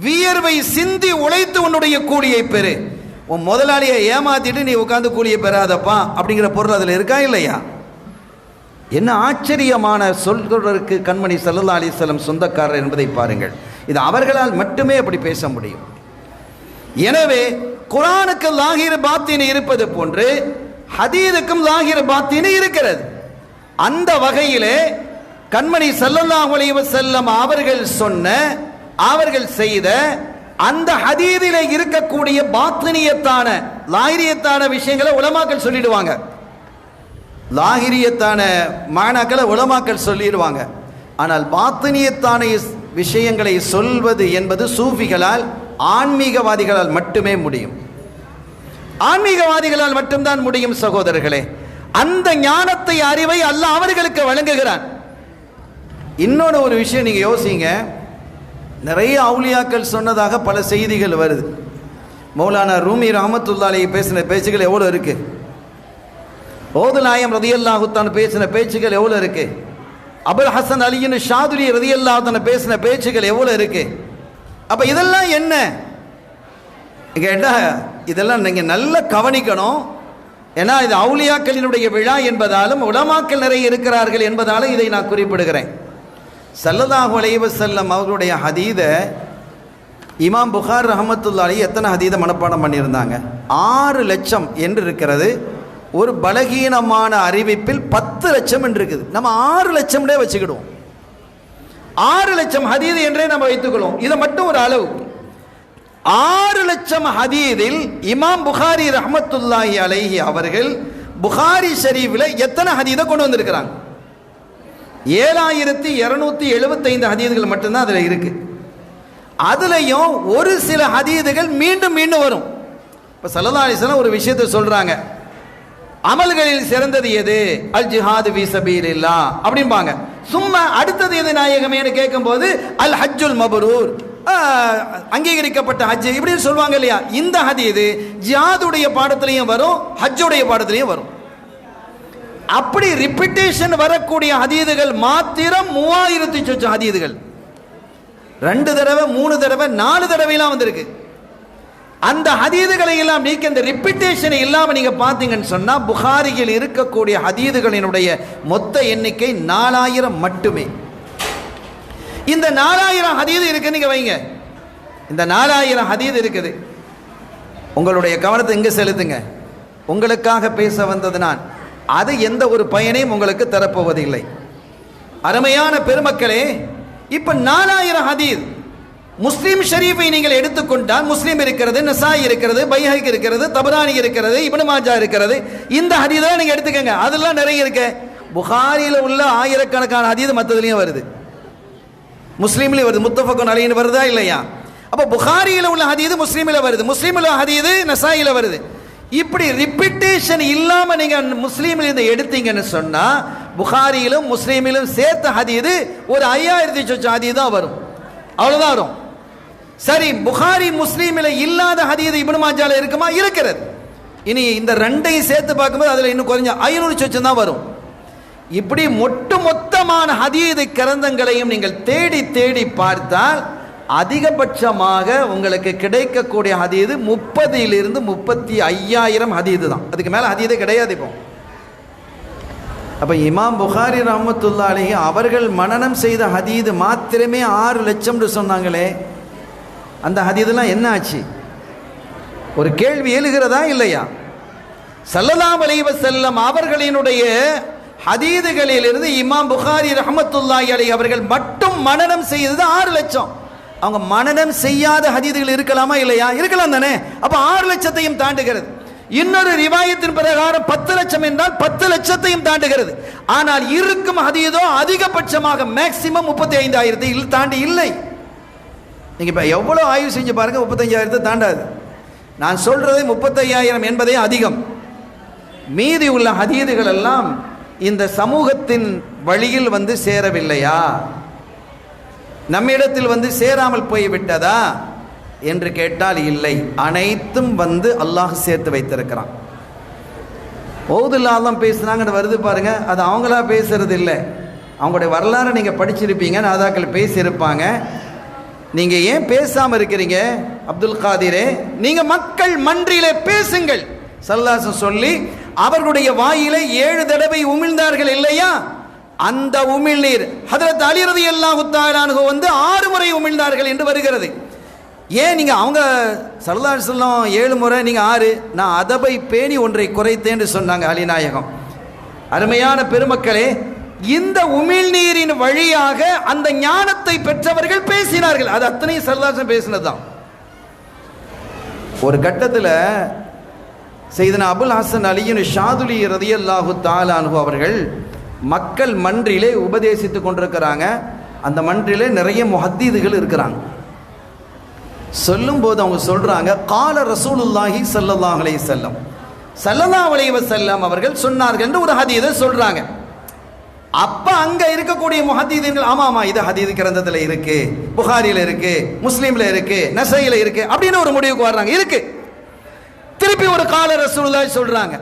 வியர்வை சிந்தி உழைத்து உன்னுடைய கூலியை பெறு. உன் முதலாளியை ஏமாத்திட்டு நீ உட்கார்ந்து கூலியை பெறாதப்பா அப்படிங்கிற பொருள் அதில் இருக்கா இல்லையா? என்ன ஆச்சரியமான சொல்றதற்கு கண்மணி ஸல்லல்லாஹு அலைஹி வஸல்லம் சொந்தக்காரர் என்பதை பாருங்கள். இது அவர்களால் மட்டுமே அப்படி பேச முடியும். எனவே குர்ஆனுக்கு லாஹிர் பாத்தின் இருப்பது போன்று ஹதீஸுக்கும் லாஹிர் பாத்தின் இருக்கிறது. அந்த வகையிலே கண்மணி ஸல்லல்லாஹு அலைஹி வஸல்லம் அவர்கள் சொன்ன, அவர்கள் செய்த அந்த ஹதீஸிலே இருக்கக்கூடிய பாத்தினியத்தான லாஹிரியத்தான விஷயங்களை உலமாக்கள் சொல்லிடுவாங்க. லாஹிரியத்தான மானாக்களை உலமாக்கள் சொல்லிடுவாங்க. ஆனால் பாத்தினியத்தான விஷயங்களை சொல்வது என்பது சூஃபிகளால், ஆன்மீகவாதிகளால் மட்டுமே முடியும். ஆன்மீகவாதிகளால் மட்டும்தான் முடியும் சகோதரர்களே. அந்த ஞானத்தை, அறிவை அல்லாஹ் அவர்களுக்கு வழங்குகிறான். இன்னொரு ஒரு விஷயம் நீங்க யோசிங்க. நிறைய அவுலியாக்கள் சொன்னதாக பல செய்திகள் வருது. மௌலானா ரூமி ரஹ்மத்துல்லாஹி அலைஹி பேசின பேச்சுகள் எவ்வளோ இருக்கு? ஓது நாயம் ரதியல்லாஹு தஆலா பேசின பேச்சுகள் எவ்வளோ இருக்கு? அபுல் ஹசன் அலியின் ஷாதுலி ரதியல்லாஹு தஆலா பேசின பேச்சுகள் எவ்வளோ இருக்கு? அப்ப இதெல்லாம் என்ன கேட்டா, இதெல்லாம் நீங்க நல்லா கவனிக்கணும். ஏன்னா இது அவுலியாக்களினுடைய விழா என்பதாலும் உலமாக்கள் நிறைய இருக்கிறார்கள் என்பதாலும் இதை நான் குறிப்பிடுகிறேன். ஸல்லல்லாஹு அலைஹி வஸல்லம் அவர்களுடைய ஹதீத இமாம் புகார் ரஹ்மத்துல்லாஹி எத்தனை ஹதீத மனப்பாடம் பண்ணியிருந்தாங்க? 6 லட்சம் என்று இருக்கிறது. ஒரு பலகீனமான அறிவிப்பில் 10 லட்சம் என்று இருக்குது. நம்ம 6 லட்சம்னே வச்சுக்கிடுவோம். 6 லட்சம் ஹதீது என்றே நம்ம வைத்துக்கொள்வோம். இதை மட்டும் ஒரு அளவு. 6 லட்சம் ஹதீதில் இமாம் புகாரி ரஹ்மத்துல்லாஹி அலைஹி அவர்கள் புகாரி ஷரீஃபில் எத்தனை ஹதீதை கொண்டு வந்திருக்கிறாங்க? 7275 ஹதீதுகள் மட்டும்தான் அதில் இருக்கு. அதுலேயும் ஒரு சில ஹதீதுகள் மீண்டும் மீண்டும் வரும். இப்போ ஸல்லல்லாஹு அலைஹி வஸல்லம் ஒரு விஷயத்தை சொல்றாங்க, அமல்களில் சிறந்தது எது? அல் ஜிஹாது ஃபீ ஸபீலில்லாஹ் அப்படிம்பாங்க. சும்மா அடுத்தது எது நாயகமேன்னு கேட்கும்போது அல் ஹஜ்ஜுல் மப்ரூர், அங்கீகரிக்கப்பட்ட ஹஜ் இப்படின்னு சொல்லுவாங்க இல்லையா? இந்த ஹதீது ஜிஹாதுடைய பாடத்திலையும் வரும், ஹஜ்ஜுடைய பாடத்திலையும் வரும். அப்படி ரிப்பீட்டேஷன் வரக்கூடிய ஹதீதுகள் மாத்திரம் 3000 சொச்சம் ஹதீதுகள். 2 தடவை 3 தடவை 4 தடவைலாம் வந்திருக்கு. அந்த ஹதீதுகளை எல்லாம் நீக்க, இந்த ரிப்பீட்டேஷன் இல்லாம நீங்க பாத்தீங்கன்னு சொன்னா புகாரியில் இருக்கக்கூடிய ஹதீதுகளினுடைய மொத்த எண்ணிக்கை 4000 மட்டுமே. இந்த 4000 ஹதீது இருக்கு நீங்க வைங்க. இந்த 4000 ஹதீது இருக்குது. உங்களுடைய கவனத்தை எங்க செலுத்துங்க. உங்களுக்காக பேச வந்தது நான். அது எந்த ஒரு பயனையும் உங்களுக்கு தரப்போவதில்லை. அருமையான பெருமக்களே, இப்ப 4000 ஹதீஸ் முஸ்லிம் ஷரீஃபை நீங்கள் எடுத்துக்கொண்டால் முஸ்லிம் இருக்கிறது, நசாயி இருக்கிறது, பைஹகி இருக்கிறது, தபரானி இருக்கிறது, இப்னு மாஜா இருக்கிறது. இந்த ஹதீஸை நீங்க எடுத்துக்கங்க. அதெல்லாம் நிறைய இருக்கு. புகாரியில் உள்ள ஆயிரக்கணக்கான ஹதீஸ் மற்றதுலயும் வருது, முஸ்லீம்லயும் வருது, முத்தஃபக்குன் அலைஹி வருதா இல்லையா? அப்ப புகாரியில் உள்ள ஹதீஸ் முஸ்லீமில் வருது, முஸ்லீமில் ஹதீஸ் நசாயில வருது. இப்படி ரிப்பீட்டேஷன் இல்லாம நீங்க முஸ்லீமில் இருந்து எடுத்தீங்கன்னு சொன்னா புகாரியிலும் முஸ்லீமிலும் சேர்த்த ஹதீஸ் ஒரு 5000 சொச்ச ஹதீஸ் தான் வரும். அவ்வளவுதான் வரும். சரி, புகாரி முஸ்லீமில் இல்லாத ஹதீஸ் இப்னு மாஜால இருக்குமா? இருக்கிறது. இனி இந்த ரெண்டையும் சேர்த்து பார்க்கும்போது அதில் இன்னும் குறைஞ்ச 500 சொச்சம் தான் வரும். இப்படி மொத்தமான ஹதீஸ் கிரந்தங்களையும் நீங்கள் தேடி தேடி பார்த்தால் அதிகபட்சமாக உங்களுக்கு கிடைக்கக்கூடிய ஹதீஸ் 30,000 to 35,000 ஹதீஸ் தான். அதுக்கு மேலே ஹதீஸே கிடையாது. இப்போ அப்போ இமாம் புகாரி ரஹ்மத்துல்லாஹி அலைஹி அவர்கள் மனனம் செய்த ஹதீஸ் மாத்திரமே 6 லட்சம்னு சொன்னாங்களே, அந்த ஹதீஸ்லாம் என்ன ஆச்சு? ஒரு கேள்வி எழுகிறதா இல்லையா? ஸல்லல்லாஹு அலைஹி வஸல்லம் அவர்களினுடைய ஹதீதுகளிலிருந்து இமாம் புகாரி ரஹ்மத்துல்லாஹி அலைஹி அவர்கள் மட்டும் மனனம் செய்தது 6 லட்சம். அவங்க மனனம் செய்யாத ஹதீதுகள் இருக்கலாமா இல்லையா? இருக்கலாம் தானே. அப்ப 6 லட்சத்தையும் தாண்டுகிறது. இன்னொரு ரிவாயத்தின் பிரகாரம் 10 லட்சம் என்றால் 10 லட்சத்தையும் தாண்டுகிறது. ஆனால் இருக்கும் ஹதீதோ அதிகபட்சமாக மேக்சிமம் 35,000 தாண்டி இல்லை. நீங்க இப்ப எவ்வளவு ஆய்வு செஞ்சு பாருங்க, 35,000 தாண்டாது. நான் சொல்றது 35,000 என்பதே அதிகம். மீதி உள்ள ஹதீதுகள் எல்லாம் இந்த சமூகத்தின் வழியில் வந்து சேரவில்லையா, நம்மிடத்தில் வந்து சேராமல் போய்விட்டதா என்று கேட்டால் இல்லை. அனைத்தும் வந்து அல்லாஹ் சேர்த்து வைத்திருக்கிறான். ஓதுல்லாஹ் பேசுனாங்கன்னு வருது பாருங்க, அது அவங்களா பேசுறது இல்லை. அவங்களுடைய வரலாறு நீங்க படிச்சிருப்பீங்க, நாதாக்கள் பேசியிருப்பாங்க. நீங்க ஏன் பேசாம இருக்கிறீங்க? அப்துல் காதிரே, நீங்க மக்கள் மன்றிலே பேசுங்கள். ஸல்லல்லாஹு சொல்லி அவர்களுடைய வாயிலை 7 தடவை உமிழ்ந்தார்கள் இல்லையா? அந்த உமிழ்நீர் ஹஜ்ரத் அலி ரலியல்லாஹு தஆலா அன்ஹு வந்து 6 முறை உமிழ்ந்தார்கள் என்று வருகிறது. ஏன் நீங்க அவங்க ஸல்லல்லாஹு அலைஹி வஸல்லம் 7 முறை, நீங்க 6? நான் அதபை பேணி ஒன்றை குறைத்தேன் என்று சொன்னாங்க அலி நாயகம். அருமையான பெருமக்களே, இந்த உமிழ்நீரின் வழியாக அந்த ஞானத்தை பெற்றவர்கள் பேசினார்கள். அது அத்தனை ஸல்லல்லாஹு அலைஹி வஸல்லம் பேசினதுதான். ஒரு கட்டத்தில் சையதுனா அபுல் ஹசன் அலியின் ஷாதுலி ரலியல்லாஹு தஆலா அன்ஹு அவர்கள் மக்கள் மன்றிலே உபதேசித்துக் கொண்டிருக்கிறாங்க. அந்த மன்றிலே நிறைய முஹத்தீதுகள் இருக்கிறாங்க. சொல்லும் போது அவங்க சொல்றாங்க, கால ரசூலுல்லாஹி ஸல்லல்லாஹு அலைஹி வஸல்லம், ஸல்லல்லாஹு அலைஹி வஸல்லம் அவர்கள் சொன்னார்கள் என்று ஒரு ஹதீஸை சொல்றாங்க. அப்ப அங்க இருக்கக்கூடிய முஹத்தீதுகள் ஆமாமா இது ஹதீஸ் கிரந்தத்தில் இருக்கு, புகாரியில் இருக்கு, முஸ்லீம்ல இருக்கு, நசையில இருக்கு அப்படின்னு ஒரு முடிவுக்கு வர்றாங்க. இருக்கு. திருப்பி ஒரு கால ரசூலுல்லாஹி சொல்றாங்க.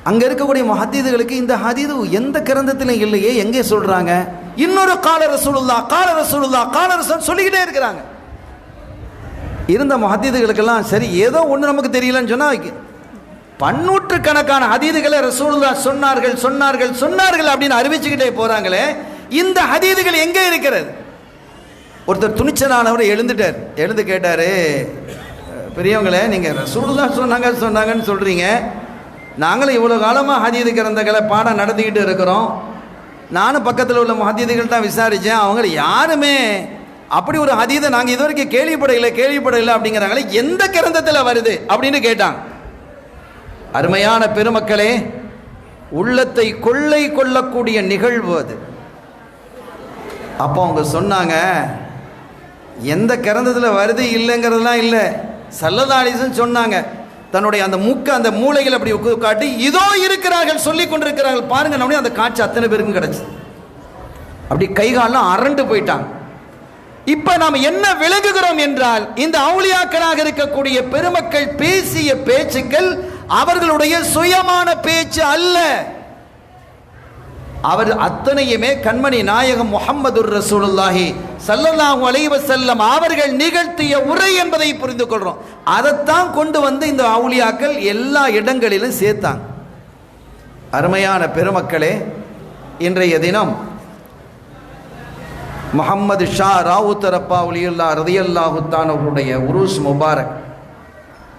அங்க இருக்கக்கூடிய முஹத்தீதுகளுக்கு இந்த ஹதீஸ் எந்த கிரந்தத்திலும் இல்லையே, எங்கே சொல்றாங்க? இன்னொரு கால ரசூலுல்லாஹ் கால ரசூலுல்லாஹ் கால ரசூல் சொல்லிக்கிட்டே இருக்கிறாங்க. இருந்த முஹத்தீதுகளுக்கெல்லாம் சரி ஏதோ ஒன்று நமக்கு தெரியலன்னு சொன்னா, பன்னூற்றுக்கணக்கான ஹதீதுகளை ரசூலுல்லாஹ் சொன்னார்கள் சொன்னார்கள் சொன்னார்கள் அப்படின்னு அறிவிச்சுக்கிட்டே போறாங்களே, இந்த ஹதீதுகள் எங்கே இருக்கிறது? ஒருத்தர் துணிச்சலானவர் எழுந்துட்டார். எழுந்து கேட்டாரு, பெரியவங்களே, நீங்க ரசூலுல்லாஹ் சொன்னாங்க சொன்னாங்கன்னு சொல்றீங்க, நாங்களும் இவ்வளோ காலமாக ஹதீது கிரந்தங்களை பாடம் நடத்திக்கிட்டு இருக்கிறோம். நானும் பக்கத்தில் உள்ள முஹத்தீதுகள் தான் விசாரித்தேன், அவங்க யாருமே அப்படி ஒரு ஹதீதை நாங்கள் இது வரைக்கும் கேள்விப்படையில அப்படிங்கிறாங்களே, எந்த கிரந்தத்தில் வருது அப்படின்னு கேட்டாங்க. அருமையான பெருமக்களே, உள்ளத்தை கொள்ளை கொள்ளக்கூடிய நிகழ்வு அது. அப்போ அவங்க சொன்னாங்க, எந்த கிரந்தத்தில் வருது இல்லைங்கிறதுலாம் இல்லை, ஸல்லல்லாஹு அலைஹி வஸல்லம் சொன்னாங்க. தன்னுடைய அந்த அந்த மூளைகள் அப்படி காட்டி இதோ இருக்கிறார்கள், சொல்லி கொண்டிருக்கிறார்கள் பாருங்க. நம்மளே அந்த காட்சி அத்தனை பேருக்கும் கிடைச்சு அப்படி கைகாலெல்லாம் அரண்டு போயிட்டாங்க. இப்ப நாம் என்ன விளங்குகிறோம் என்றால், இந்த அவுலியாக்களாக இருக்கக்கூடிய பெருமக்கள் பேசிய பேச்சுக்கள் அவர்களுடைய சுயமான பேச்சு அல்ல. அவர் அத்தனையுமே கண்மணி நாயகம் முஹம்மதுர் ரசூலுல்லாஹி ஸல்லல்லாஹு அலைஹி வஸல்லம் அவர்கள் நிகழ்த்திய உரை என்பதை புரிந்து கொள்றோம். அதைத்தான் கொண்டு வந்து இந்த அவுலியாக்கள் எல்லா இடங்களிலும் சேர்த்தாங்க. அருமையான பெருமக்களே, இன்றைய தினம் முஹம்மது ஷா ராவுத்தரப்பா ஒலியுல்லா ரதியல்லாஹு தஆலா அவர்களுடைய உருஸ் முபாரக்.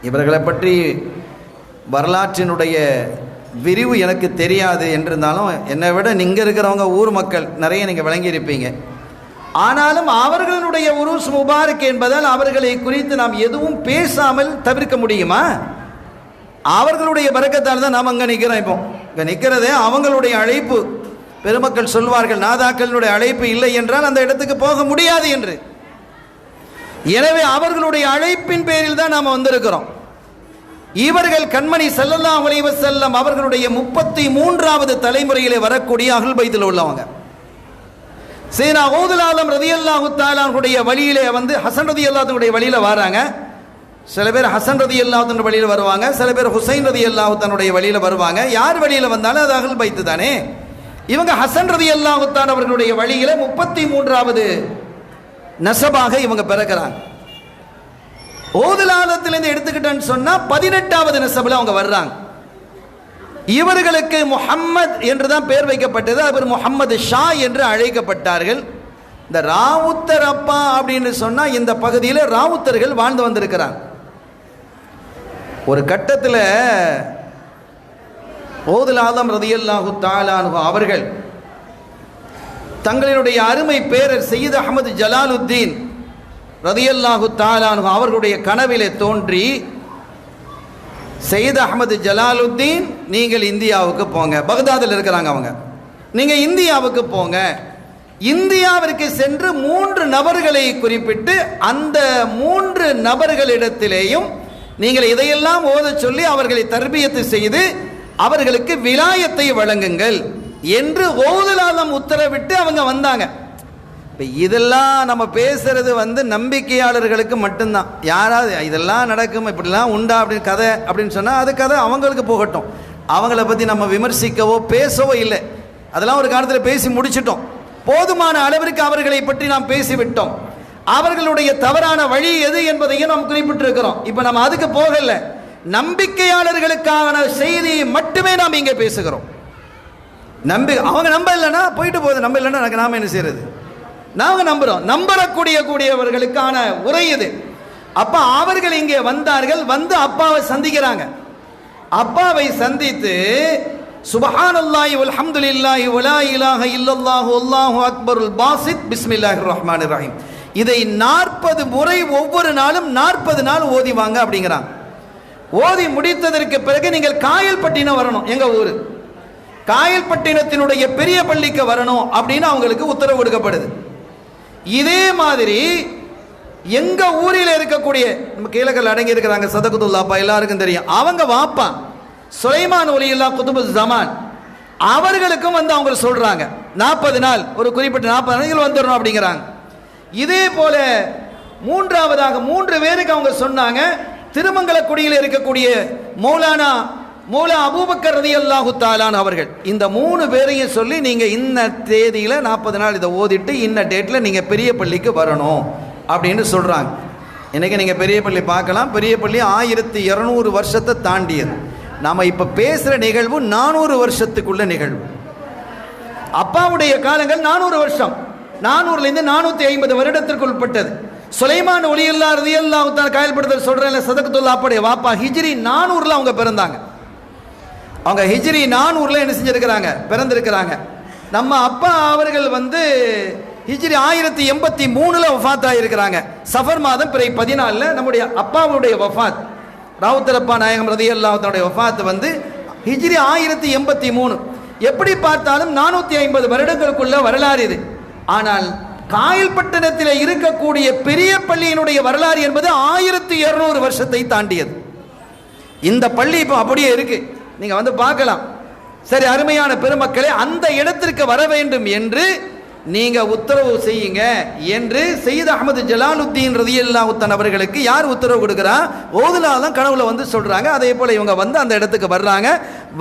இவர்களை பற்றி வரலாற்றினுடைய விரிவு எனக்கு தெரியாது என்றிருந்தாலும், என்னை விட இங்கே இருக்கிறவங்க ஊர் மக்கள் நிறைய நீங்கள் விளங்கியிருப்பீங்க. ஆனாலும் அவர்களுடைய உருஸ் முபாரக் என்பதால் அவர்களை குறித்து நாம் எதுவும் பேசாமல் தவிர்க்க முடியுமா? அவர்களுடைய பரக்கத்தால் தான் நாம் அங்கே நிற்கிறோம். இப்போ இங்கே நிற்கிறதே அவங்களுடைய அழைப்பு. பெருமக்கள் சொல்வார்கள், நாதாக்களுடைய அழைப்பு இல்லை என்றால் அந்த இடத்துக்கு போக முடியாது என்று. எனவே அவர்களுடைய அழைப்பின் பேரில் தான் நாம் வந்திருக்கிறோம். இவர்கள் கண்மணி ஸல்லல்லாஹு அலைஹி வஸல்லம் அவர்களுடைய 33வது தலைமுறையிலே வரக்கூடிய அஹ்லுல் பைத்தில் உள்ளவங்க. சையதுனா கௌதுல் ஆலம் ரலியல்லாஹு தஆலா அன்ஹுடைய வழியிலே வந்து ஹசன் ரலியல்லாஹு தஆலா வழியில வராங்க. சில பேர் ஹசன் ரலியல்லாஹு தஆலா வழியில வருவாங்க, சில பேர் ஹுசைன் ரலியல்லாஹு தஆலா வழியில வருவாங்க. யார் வழியில வந்தாலும் அது அஹ்லுல் பைத் தானே. இவங்க ஹசன் ரலியல்லாஹு தஆலா அவர்களுடைய வழியில 33வது நசபாக இவங்க பிறக்கிறாங்க. கௌதுல் ஆலத்திலிருந்து எடுத்துக்கிட்டேன்னு சொன்னா 18வது நசபில் அவங்க வர்றாங்க. இவர்களுக்கு முஹம்மத் என்று தான் பெயர் வைக்கப்பட்டது. அவர் முஹம்மது ஷா என்று அழைக்கப்பட்டார்கள். இந்த ராவுத்தர் அப்பா அப்படின்னு சொன்னா இந்த பகுதியில் ராவுத்தர்கள் வாழ்ந்து வந்திருக்கிறாங்க. ஒரு கட்டத்தில் கௌதுல் ஆலம் ரலியல்லாஹு தஆலா அன்ஹு அவர்கள் தங்களுடைய அருமை பேரர் சையத் அஹ்மத் ஜலாலுத்தீன் ரலியல்லாஹு தஆலா அன்ஹு அவர்களுடைய கனவிலே தோன்றி, சையத் அஹ்மத் ஜலாலுத்தீன் நீங்கள் இந்தியாவுக்கு போங்க. பக்தாதில் இருக்கிறாங்க அவங்க. நீங்கள் இந்தியாவுக்கு போங்க. இந்தியாவிற்கு சென்று 3 நபர்களை குறிப்பிட்டு அந்த 3 நபர்களிடத்திலேயும் நீங்கள் இதையெல்லாம் ஓத சொல்லி அவர்களை தர்பியத்து செய்து அவர்களுக்கு விலாயத்தை வழங்குங்கள் என்று கௌதுல் ஆலம் உத்தரவிட்டு அவங்க வந்தாங்க. இப்போ இதெல்லாம் நம்ம பேசுறது வந்து நம்பிக்கையாளர்களுக்கு மட்டும்தான். யாராவது இதெல்லாம் நடக்கும் இப்படிலாம் உண்டா அப்படின்னு கதை அப்படின்னு சொன்னால் அது கதை அவங்களுக்கு போகட்டும். அவங்கள பற்றி நம்ம விமர்சிக்கவோ பேசவோ இல்லை. அதெல்லாம் ஒரு காலத்தில் பேசி முடிச்சிட்டோம். போதுமான அளவிற்கு அவர்களை பற்றி நாம் பேசிவிட்டோம். அவர்களுடைய தவறான வழி எது என்பதையும் நாம் குறிப்பிட்டிருக்கிறோம். இப்போ நம்ம அதுக்கு போகல. நம்பிக்கையாளர்களுக்கான செய்தியை மட்டுமே நாம் இங்கே பேசுகிறோம். அவங்க நம்ப இல்லைன்னா போயிட்டு போகுது, நம்ப இல்லைன்னா நாம என்ன செய்யறது? நாங்கள் நம்புறோம். கூடியவர்களுக்கான உரை இது. அப்பா அவர்கள் இங்கே வந்தார்கள். வந்து அப்பாவை சந்திக்கிறாங்க. அப்பாவை சந்தித்து சுப்ஹானல்லாஹி வல்ஹம்துலில்லாஹி வலா இலாஹ இல்லல்லாஹு அல்லாஹு அக்பருல் பாசித் பிஸ்மில்லாஹிர் ரஹ்மானிர் ரஹீம் இதை 40 முறை ஒவ்வொரு நாளும் 40 நாள் ஓதிவாங்க அப்படிங்கிறாங்க. ஓதி முடித்ததற்கு பிறகு நீங்கள் காயல்பட்டினம் வரணும். எங்க ஊர் காயல்பட்டினத்தினுடைய பெரிய பள்ளிக்கு வரணும் அப்படின்னு அவங்களுக்கு உத்தரவு கொடுக்கப்படுது. இதே மாதிரி எங்க ஊரில் இருக்கக்கூடிய நம்ம கீழக்கல் அடங்கி இருக்கிறாங்க சதகுத்துல்லாப்பா எல்லாருக்கும் தெரியும். அவங்க வாப்பா சுலைமான் ஒலியுல்லா குதுபு ஜமான் அவர்களுக்கும் வந்து அவங்க சொல்றாங்க 40 நாள் ஒரு குறிப்பிட்ட 40 நாள் வந்துடணும் அப்படிங்கிறாங்க. இதே போல மூன்றாவதாக 3 பேருக்கு அவங்க சொன்னாங்க. திருமங்கலக்குடியில் இருக்கக்கூடிய மௌலா அபூபக்கர் ரலியல்லாஹு தஆலா அவர்கள் இந்த 3 பேரையும் சொல்லி நீங்க இந்த தேதியில 40 நாள் இதை ஓதிட்டு இந்த டேட்ல நீங்க பெரிய பள்ளிக்கு வரணும் அப்படின்னு சொல்றாங்க. இன்னைக்கு நீங்க பெரிய பள்ளி பார்க்கலாம். பெரிய பள்ளி 1200 வருஷத்தை தாண்டியது. நாம இப்ப பேசுற நிகழ்வு 400 வருஷத்துக்குள்ள நிகழ்வு. அப்பாவுடைய காலங்கள் 400 வருஷம். 400ல இருந்து 450 வருடத்திற்கு உட்பட்டது. சுலைமான் ஒலியுல்லா ரலியல்லாஹு தஆலா காயல்படுத்தல் சொல்றேன் சதகத்துல்லாஹ் அப்படைய வாப்பா ஹிஜ்ரி 400ல அவங்க பிறந்தாங்க. அவங்க ஹிஜ்ரி 400ல என்ன செஞ்சிருக்கிறாங்க? பிறந்திருக்கிறாங்க. நம்ம அப்பா அவர்கள் வந்து ஹிஜ்ரி 1083ல வஃபாத் ஆகியிருக்கிறாங்க. சஃபர் மாதம் பிறை 14ல நம்முடைய அப்பாவுடைய வஃபாத் ராவுத்தரப்பா நாயகம் ரலியல்லாஹு தஆலா வஃபாத் வந்து ஹிஜ்ரி 1083. எப்படி பார்த்தாலும் 450 வருடங்களுக்குள்ள வரலாறு இது. ஆனால் காயல்பட்டினத்தில் இருக்கக்கூடிய பெரிய பள்ளியினுடைய வரலாறு என்பது 1200 வருஷத்தை தாண்டியது. இந்த பள்ளி இப்போ அப்படியே இருக்கு. நீங்க வந்து பார்க்கலாம். சரி, அருமையான பெருமக்களே, அந்த இடத்திற்கு வர வேண்டும் என்று நீங்க உத்தரவு செய்யுங்க என்று சையத் அஹ்மத் ஜலாலுத்தீன் ரலியல்லாஹு தஆலா அவர்களுக்கு யார் உத்தரவு கொடுக்கிறா? கௌதுல் ஆலம் கனவுல வந்து சொல்றாங்க. அதே போல இவங்க வந்து அந்த இடத்துக்கு வர்றாங்க.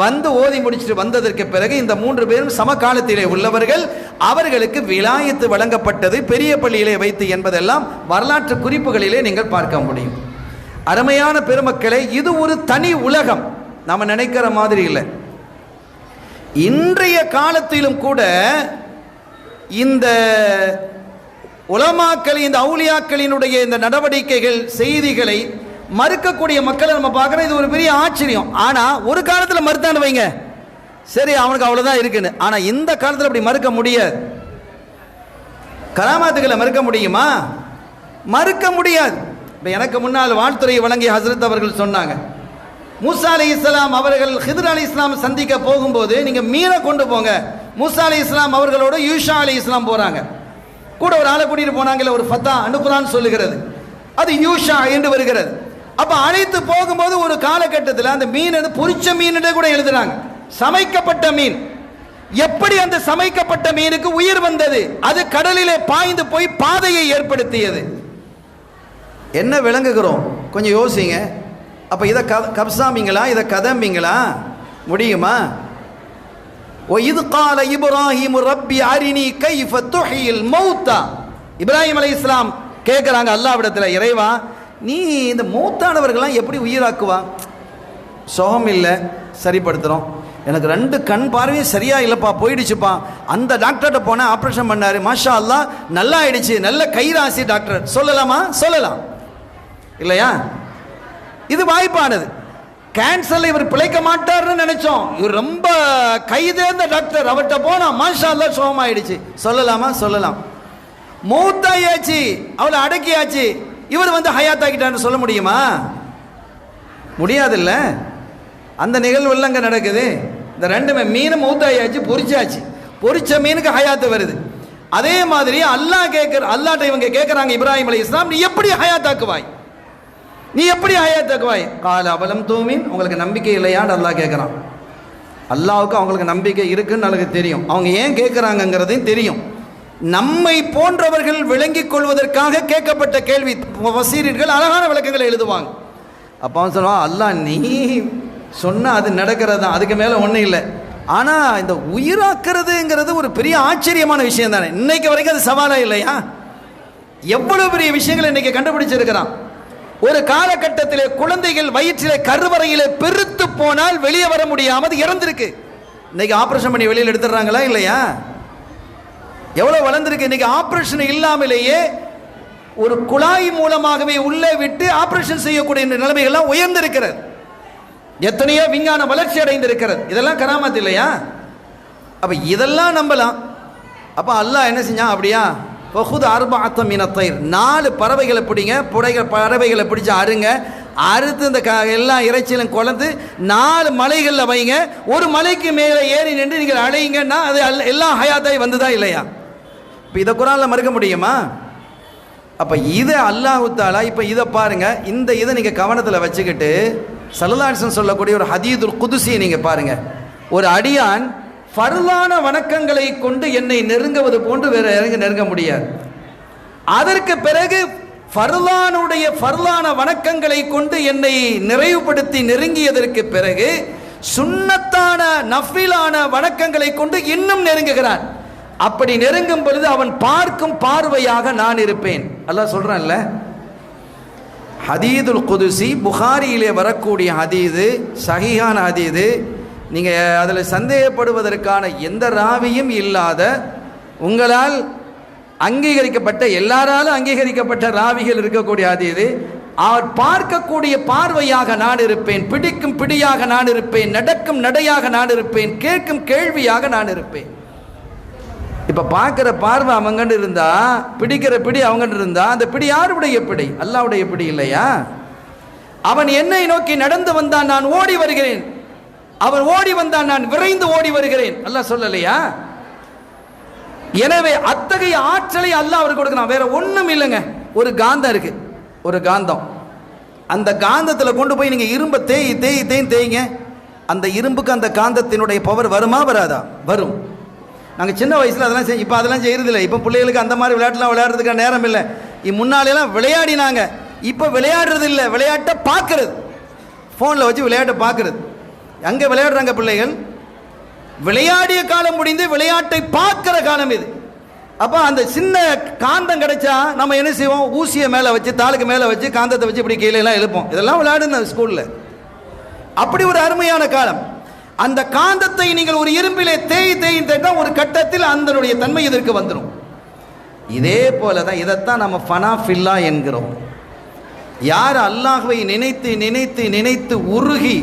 வந்து ஓதி முடிச்சுட்டு வந்ததற்கு பிறகு இந்த 3 பேரும் சமகாலத்திலே உள்ளவர்கள். அவர்களுக்கு விலாயத்து வழங்கப்பட்டது பெரிய பள்ளியிலே வைத்து என்பதெல்லாம் வரலாற்று குறிப்புகளிலே நீங்கள் பார்க்க முடியும். அருமையான பெருமக்களே, இது ஒரு தனி உலகம். நாம நினைக்கிற மாதிரி இல்லை. இன்றைய காலத்திலும் கூட இந்த உலமாக்கள் இந்த அவுலியாக்களினுடைய இந்த நடவடிக்கைகள் செய்திகளை மறுக்கக்கூடிய மக்களை நம்ம பார்க்குறோம். இது ஒரு பெரிய ஆச்சரியம். ஆனால் ஒரு காலத்தில் மறுத்தான்னு வைங்க, சரி அவனுக்கு அவ்வளோதான் இருக்குன்னு. ஆனால் இந்த காலத்தில் அப்படி மறுக்க முடியாது. கராமாத்துக்களை மறுக்க முடியுமா? மறுக்க முடியாது. இப்போ எனக்கு முன்னால் வாழ்த்துறை வழங்கிய ஹசரத் அவர்கள் சொன்னாங்க, மூசா அலைஹிஸ்ஸலாம் அவர்கள் ஹித்ர் அலைஹிஸ்ஸலாம் சந்திக்க போகும்போது நீங்கள் மீனை கொண்டு போங்க. மூசா அலைஹிஸ்ஸலாம் அவர்களோட யூஷா அலைஹிஸ்ஸலாம் போகிறாங்க. கூட ஒரு ஆளை கூட்டிகிட்டு போனாங்கல்ல, ஒரு ஃபத்தா அனுப்புறான்னு சொல்லுகிறது, அது யூஷா என்று வருகிறது. அப்போ அழைத்து போகும்போது ஒரு காலகட்டத்தில் அந்த மீன் பொரிச்ச மீன் கூட எழுதுறாங்க, சமைக்கப்பட்ட மீன். எப்படி அந்த சமைக்கப்பட்ட மீனுக்கு உயிர் வந்தது? அது கடலிலே பாய்ந்து போய் பாதையை ஏற்படுத்தியது. என்ன விளங்குகிறோம்? கொஞ்சம் யோசிங்க. அப்ப இதை கப்சாமிங்களா, இதை கதம்பிங்களா? முடியுமா? وَإِذْ قَالَ إِبْرَاهِيمُ رَبِّ أَرِنِي كَيْفَ تُحْيِي الْمَوْتَى. இப்ராஹிம் அலைஹிஸ்ஸலாம் கேட்குறாங்க அல்லாஹ்விடத்தில், இறைவா நீ இந்த மௌத்தானவர்கள்லாம் எப்படி உயிராக்குவா? சுகம் இல்லை, சரிப்படுத்துகிறோம். எனக்கு 2 கண் பார்வையும் சரியா இல்லைப்பா, போயிடுச்சுப்பா. அந்த டாக்டர்கிட்ட போனேன், ஆப்ரேஷன் பண்ணாரு, மாஷா அல்லாஹ் நல்லா ஆயிடுச்சு, நல்ல கைராசி டாக்டர். சொல்லலாமா? சொல்லலாம் இல்லையா? இது வாய்ப்பானது. கேன்சர்ல இவர் பிழைக்க மாட்டார்னு நினைச்சோம், இவர் ரொம்ப கைதேர்ந்த டாக்டர், அவர்கிட்ட போனா மாஷா அல்லாஹ் சுகமாயிடுச்சு. சொல்லலாமா? சொல்லலாம். மௌத்தாயாச்சு, அவளை அடக்கியாச்சு, இவர் வந்து ஹயாத்தாக்கிட்டான்னு சொல்ல முடியுமா? முடியாதுல்ல. அந்த நிகழ்வு எல்லாம் அங்கே நடக்குது. இந்த 2 மீன் மௌத்தாயாச்சு, பொரிச்சாச்சு. பொரிச்ச மீனுக்கு ஹயாத்து வருது. அதே மாதிரி அல்லாஹ்ட்ட இவங்க கேட்குறாங்க, இப்ராஹிம் அலைஹிஸ்ஸலாம் நீ எப்படி ஹயாத்தாக்குவாய்? நீ எப்படி ஹயாத்தாக்குவாய்? கால அவலம் தூமின், உங்களுக்கு நம்பிக்கை இல்லையான்னு அல்லாஹ் கேட்குறான். அல்லாஹ்வுக்கு அவங்களுக்கு நம்பிக்கை இருக்குன்னு எனக்கு தெரியும். அவங்க ஏன் கேட்குறாங்கங்கிறதையும் தெரியும். நம்மை போன்றவர்கள் விளங்கிக் கொள்வதற்காக கேட்கப்பட்ட கேள்வி. வசீரர்கள் அழகான விளக்கங்களை எழுதுவாங்க. அப்போ அவன் சொல்லுவான், அல்லாஹ் நீ சொன்னா அது நடக்கிறது தான், அதுக்கு மேலே ஒன்றும் இல்லை. ஆனால் இந்த உயிராக்குறதுங்கிறது ஒரு பெரிய ஆச்சரியமான விஷயம் தானே. இன்னைக்கு வரைக்கும் அது சவாலா இல்லையா? எவ்வளவு பெரிய விஷயங்களை இன்னைக்கு கண்டுபிடிச்சிருக்கிறான். ஒரு காலகட்டத்திலே குழந்தைகள் வயிற்றிலே கருவறையிலே பெருத்து போனால் வெளியே வர முடியாமல் இறந்திருக்கு. இன்னைக்கு ஆபரேஷன் பண்ணி வெளியில் எடுத்துடுறாங்களா இல்லையா? எவ்வளவு வளர்ந்திருக்கு. இன்னைக்கு ஆபரேஷன் இல்லாமலேயே ஒரு குழாய் மூலமாகவே உள்ளே விட்டு ஆபரேஷன் செய்யக்கூடிய நிலைமைகள்லாம் உயர்ந்திருக்கிறது. எத்தனையோ விஞ்ஞான வளர்ச்சி அடைந்திருக்கிறது. இதெல்லாம் கராமத் இல்லையா? அப்ப இதெல்லாம் நம்பலாம். அப்ப அல்லாஹ் என்ன செஞ்சான்? அப்படியா, ஃபஹுத் அர்பஅத்தம் மினத் தைர், 4 பறவைகளை பிடிங்க, பறவைகளை பிடிச்சு அறுங்க, அறுத்து இந்த எல்லா இறைச்சியிலும் குழந்து 4 மலைகளில் வைங்க, ஒரு மலைக்கு மேலே ஏறி நின்று நீங்கள் அழைங்கன்னா அது எல்லாம் ஹயாத்தாய் வந்ததா இல்லையா? இப்போ இதை குர்ஆன்ல மறுக்க முடியுமா? அப்போ இதை அல்லாஹ் தஆலா, இப்போ இதை பாருங்க, இந்த இதை நீங்கள் கவனத்தில் வச்சுக்கிட்டு ஸல்லல்லாஹு அலைஹி வஸல்லம் சொல்லக்கூடிய ஒரு ஹதீதுல் குதுஸியை நீங்கள் பாருங்க. ஒரு அடியான் ஃபர்லான வணக்கங்களை கொண்டு என்னை நெருங்குவது போன்று வேற யாரும் நெருங்க முடியாது. அதற்கு பிறகு ஃபர்லான வணக்கங்களை கொண்டு என்னை நிறைவுபடுத்தி நெருங்கியதற்கு பிறகு சுன்னத்தான நஃபிலான வணக்கங்களை கொண்டு இன்னும் நெருங்குகிறான். அப்படி நெருங்கும் பொழுது அவன் பார்க்கும் பார்வையாக நான் இருப்பேன். அல்லாஹ் சொல்றான்ல, ஹதீதுல் குதுசி புகாரியிலே வரக்கூடிய ஹதீது, சஹீஹான ஹதீது. நீங்க அதில் சந்தேகப்படுவதற்கான எந்த ராவியும் இல்லாத, உங்களால் அங்கீகரிக்கப்பட்ட, எல்லாராலும் அங்கீகரிக்கப்பட்ட ராவிகள் இருக்கக்கூடிய ஹதீது. அவர் பார்க்கக்கூடிய பார்வையாக நான் இருப்பேன், பிடிக்கும் பிடியாக நான் இருப்பேன், நடக்கும் நடையாக நான் இருப்பேன், கேட்கும் கேள்வியாக நான் இருப்பேன். இப்ப பார்க்கிற பார்வை அவங்கன்னு இருந்தா, பிடிக்கிற பிடி அவங்கன்னு இருந்தா, அந்த பிடி யாருடைய பிடி? அல்லாஹ்வுடைய பிடி இல்லையா? அவன் என்னை நோக்கி நடந்து வந்தான், நான் ஓடி வருகிறேன். அவன் ஓடி வந்தான், நான் விரைந்து ஓடி வருகிறேன். அல்லாஹ் சொல்லலையா? எனவே அத்தகைய ஆற்றலை அல்லாஹ் அவருக்கு கொடுக்கிறான். வேற ஒண்ணும் இல்லைங்க. ஒரு காந்தம் இருக்கு, ஒரு காந்தம். அந்த காந்தத்தில் கொண்டு போய் நீங்க இரும்பை தேய்ங்க, அந்த இரும்புக்கு அந்த காந்தத்தினுடைய பவர் வருமா வராதா? வரும். நாங்கள் சின்ன வயசில் அதெல்லாம் இப்போ அதெல்லாம் செய்யறதில்லை. இப்போ பிள்ளைகளுக்கு அந்த மாதிரி விளையாட்டுலாம் விளையாடுறதுக்கான நேரம் இல்லை. முன்னாலெல்லாம் விளையாடினாங்க, இப்போ விளையாடுறது இல்லை. விளையாட்டை பார்க்கறது, ஃபோனில் வச்சு விளையாட்டை பார்க்கறது. அங்கே விளையாடுறாங்க பிள்ளைகள். விளையாடிய காலம் முடிந்து விளையாட்டை பார்க்கிற காலம் இது. அப்போ அந்த சின்ன காந்தம் கிடைச்சா நம்ம என்ன செய்வோம்? ஊசியை மேலே வச்சு, தாளுக்கு மேலே வச்சு, காந்தத்தை வச்சு இப்படி கீழே எல்லாம் எழுப்போம். இதெல்லாம் விளையாடுன ஸ்கூலில். அப்படி ஒரு அருமையான காலம். அந்த காந்தத்தை நீங்கள் ஒரு இரும்பிலே தேய்ந்தா ஒரு கட்டத்தில் அதனுடைய தன்மை இதற்கு வந்துடும். இதே போலதான் இதைத்தான் நம்ம ஃபனா ஃபில்லா என்கிறோம். யார் அல்லாஹ்வை நினைத்து நினைத்து நினைத்து உருகி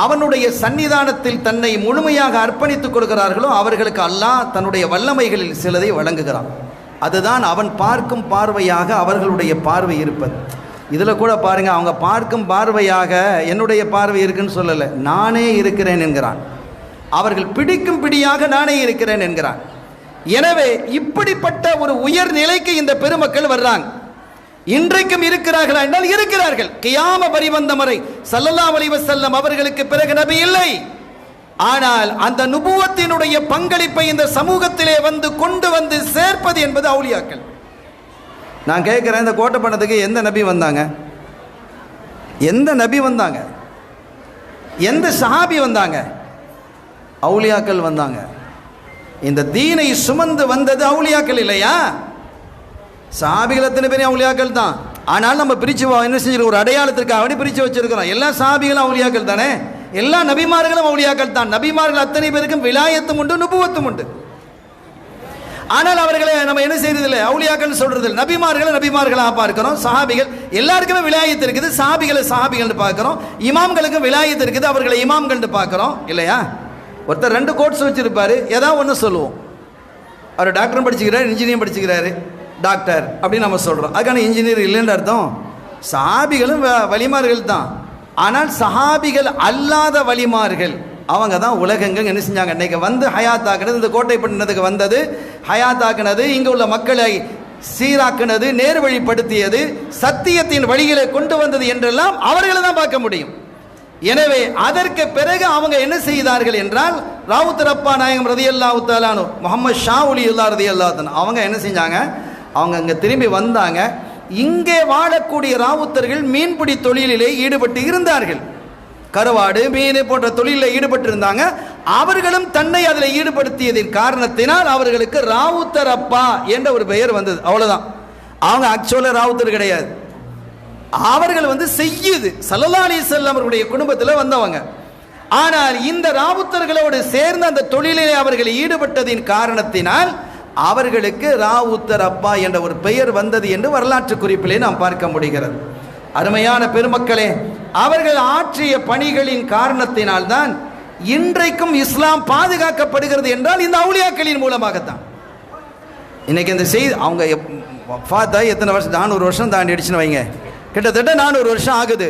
அவனுடைய சன்னிதானத்தில் தன்னை முழுமையாக அர்ப்பணித்துக் கொள்கிறார்களோ அவர்களுக்கு அல்லாஹ் தன்னுடைய வல்லமைகளில் சிலதை வழங்குகிறான். அதுதான் அவன் பார்க்கும் பார்வையாக அவர்களுடைய பார்வை இருப்பது. இதில் கூட பாருங்க, அவங்க பார்க்கும் பார்வையாக என்னுடைய பார்வை இருக்குன்னு சொல்லலை, நானே இருக்கிறேன் என்கிறான். அவர்கள் பிடிக்கும் பிடியாக நானே இருக்கிறேன் என்கிறான். எனவே இப்படிப்பட்ட ஒரு உயர் நிலைக்கு இந்த பெருமக்கள் வர்றாங்க. இன்றைக்கும் இருக்கிறார்களா என்றால் இருக்கிறார்கள். கியாம பரிவந்த வரை ஸல்லல்லாஹு அலைஹி வஸல்லம் அவர்களுக்கு பிறகு நபி இல்லை. ஆனால் அந்த நுபுவத்தினுடைய பங்களிப்பை இந்த சமூகத்திலே கொண்டு வந்து சேர்ப்பது என்பது அவுலியாக்கள். நான் கேட்கிறேன், இந்த கோட்டைப்பண்ணத்துக்கு எந்த நபி வந்தாங்க? எந்த நபி வந்தாங்க? எந்த சஹாபி வந்தாங்க? அவுலியாக்கள் வந்தாங்க. இந்த தீனை சுமந்து வந்தது அவுலியாக்கள் இல்லையா? சஹாபிகள் எத்தனை பேரும் அவுலியாக்கள் தான். ஆனால் நம்ம பிரிச்சு என்ன செஞ்சிருக்கோம்? ஒரு அடையாளத்திற்காக அப்படி பிரிச்சு வச்சிருக்கிறோம். எல்லா சஹாபிகளும் அவுலியாக்கள் தானே, எல்லா நபிமார்களும் அவுலியாக்கள் தான். நபிமார்கள் அத்தனை பேருக்கும் விலாயத்தும் உண்டு, நுபுவத்தும் உண்டு. ஆனால் அவர்களை நம்ம என்ன செய்யறதில்லை, அவுலியாக்கள் சொல்றது இல்லை. நபிமார்களாக பார்க்கிறோம். சஹாபிகள் எல்லாருக்குமே விலாயத்து இருக்குது, சஹாபிகள் பார்க்கிறோம். இமாம்களுக்கும் விலாயத்து இருக்குது, அவர்களை இமாம்கள் பார்க்கிறோம் இல்லையா? ஒருத்தர் 2 கோர்ஸ் வச்சிருப்பாரு, ஏதாவது ஒன்று சொல்லுவோம். அவர் டாக்டரும் படிச்சுக்கிறார், இன்ஜினியரிங் படிச்சுக்கிறாரு, டாக்டர் அப்படின்னு நம்ம சொல்றோம். அதுக்கான இன்ஜினியர் இல்லைன்னு அர்த்தம். சஹாபிகளும் வலிமார்கள் தான். ஆனால் சஹாபிகள் அல்லாத வலிமார்கள் அவங்க தான் உலகங்கள் என்ன செஞ்சாங்க? இன்னைக்கு ஹயாத்தாக்குனது, இந்த கோட்டைப்பட்டினத்துக்கு வந்தது, ஹயாத்தாக்குனது, இங்கே உள்ள மக்களை சீராக்குனது, நேர்வழிப்படுத்தியது, சத்தியத்தின் வழிகளை கொண்டு வந்தது என்றெல்லாம் அவர்களை தான் பார்க்க முடியும். எனவே அதற்கு பிறகு அவங்க என்ன செய்தார்கள் என்றால், ராவுத்தர் அப்பா நாயகம் ரதியல்லாஹு தஆலா அன்ஹு, முஹம்மது ஷா ஒலியுல்லாஹ் ரதியல்லாஹு தஆலா அவங்க என்ன செஞ்சாங்க? அவங்க அங்கே திரும்பி வந்தாங்க. இங்கே வாழக்கூடிய ராவுத்தர்கள் மீன்பிடி தொழிலிலே ஈடுபட்டு இருந்தார்கள். கருவாடு, மீன் போன்ற தொழிலில் ஈடுபட்டு இருந்தாங்க. அவர்களும் தன்னை அதில் ஈடுபடுத்தியதின் காரணத்தினால் அவர்களுக்கு ராவுத்தர் அப்பா என்ற ஒரு பெயர் வந்தது. அவ்வளவுதான். அவங்க ஆக்சுவலாக ராவுத்தர் கிடையாது. அவர்கள் செய்யுது ஸல்லல்லாஹு அலைஹி வஸல்லம் அவருடைய குடும்பத்தில் வந்தவங்க. ஆனால் இந்த ராவுத்தர்களோடு சேர்ந்த அந்த தொழிலிலே அவர்கள் ஈடுபட்டதின் காரணத்தினால் அவர்களுக்கு ராவுத்தர் அப்பா என்ற ஒரு பெயர் வந்தது என்று வரலாற்று குறிப்பிலே நாம் பார்க்க முடிகிறது. அருமையான பெருமக்களே, அவர்கள் ஆற்றிய பணிகளின் காரணத்தினால்தான் இன்றைக்கும் இஸ்லாம் பாதுகாக்கப்படுகிறது என்றால் இந்த அவுலியாக்களின் மூலமாகத்தான். இன்னைக்கு இந்த செய்தி அவங்க பார்த்தா எத்தனை வருஷம், 400 வருஷம் தாண்டிடுச்சுன்னு வைங்க, கிட்டத்தட்ட 400 வருஷம் ஆகுது.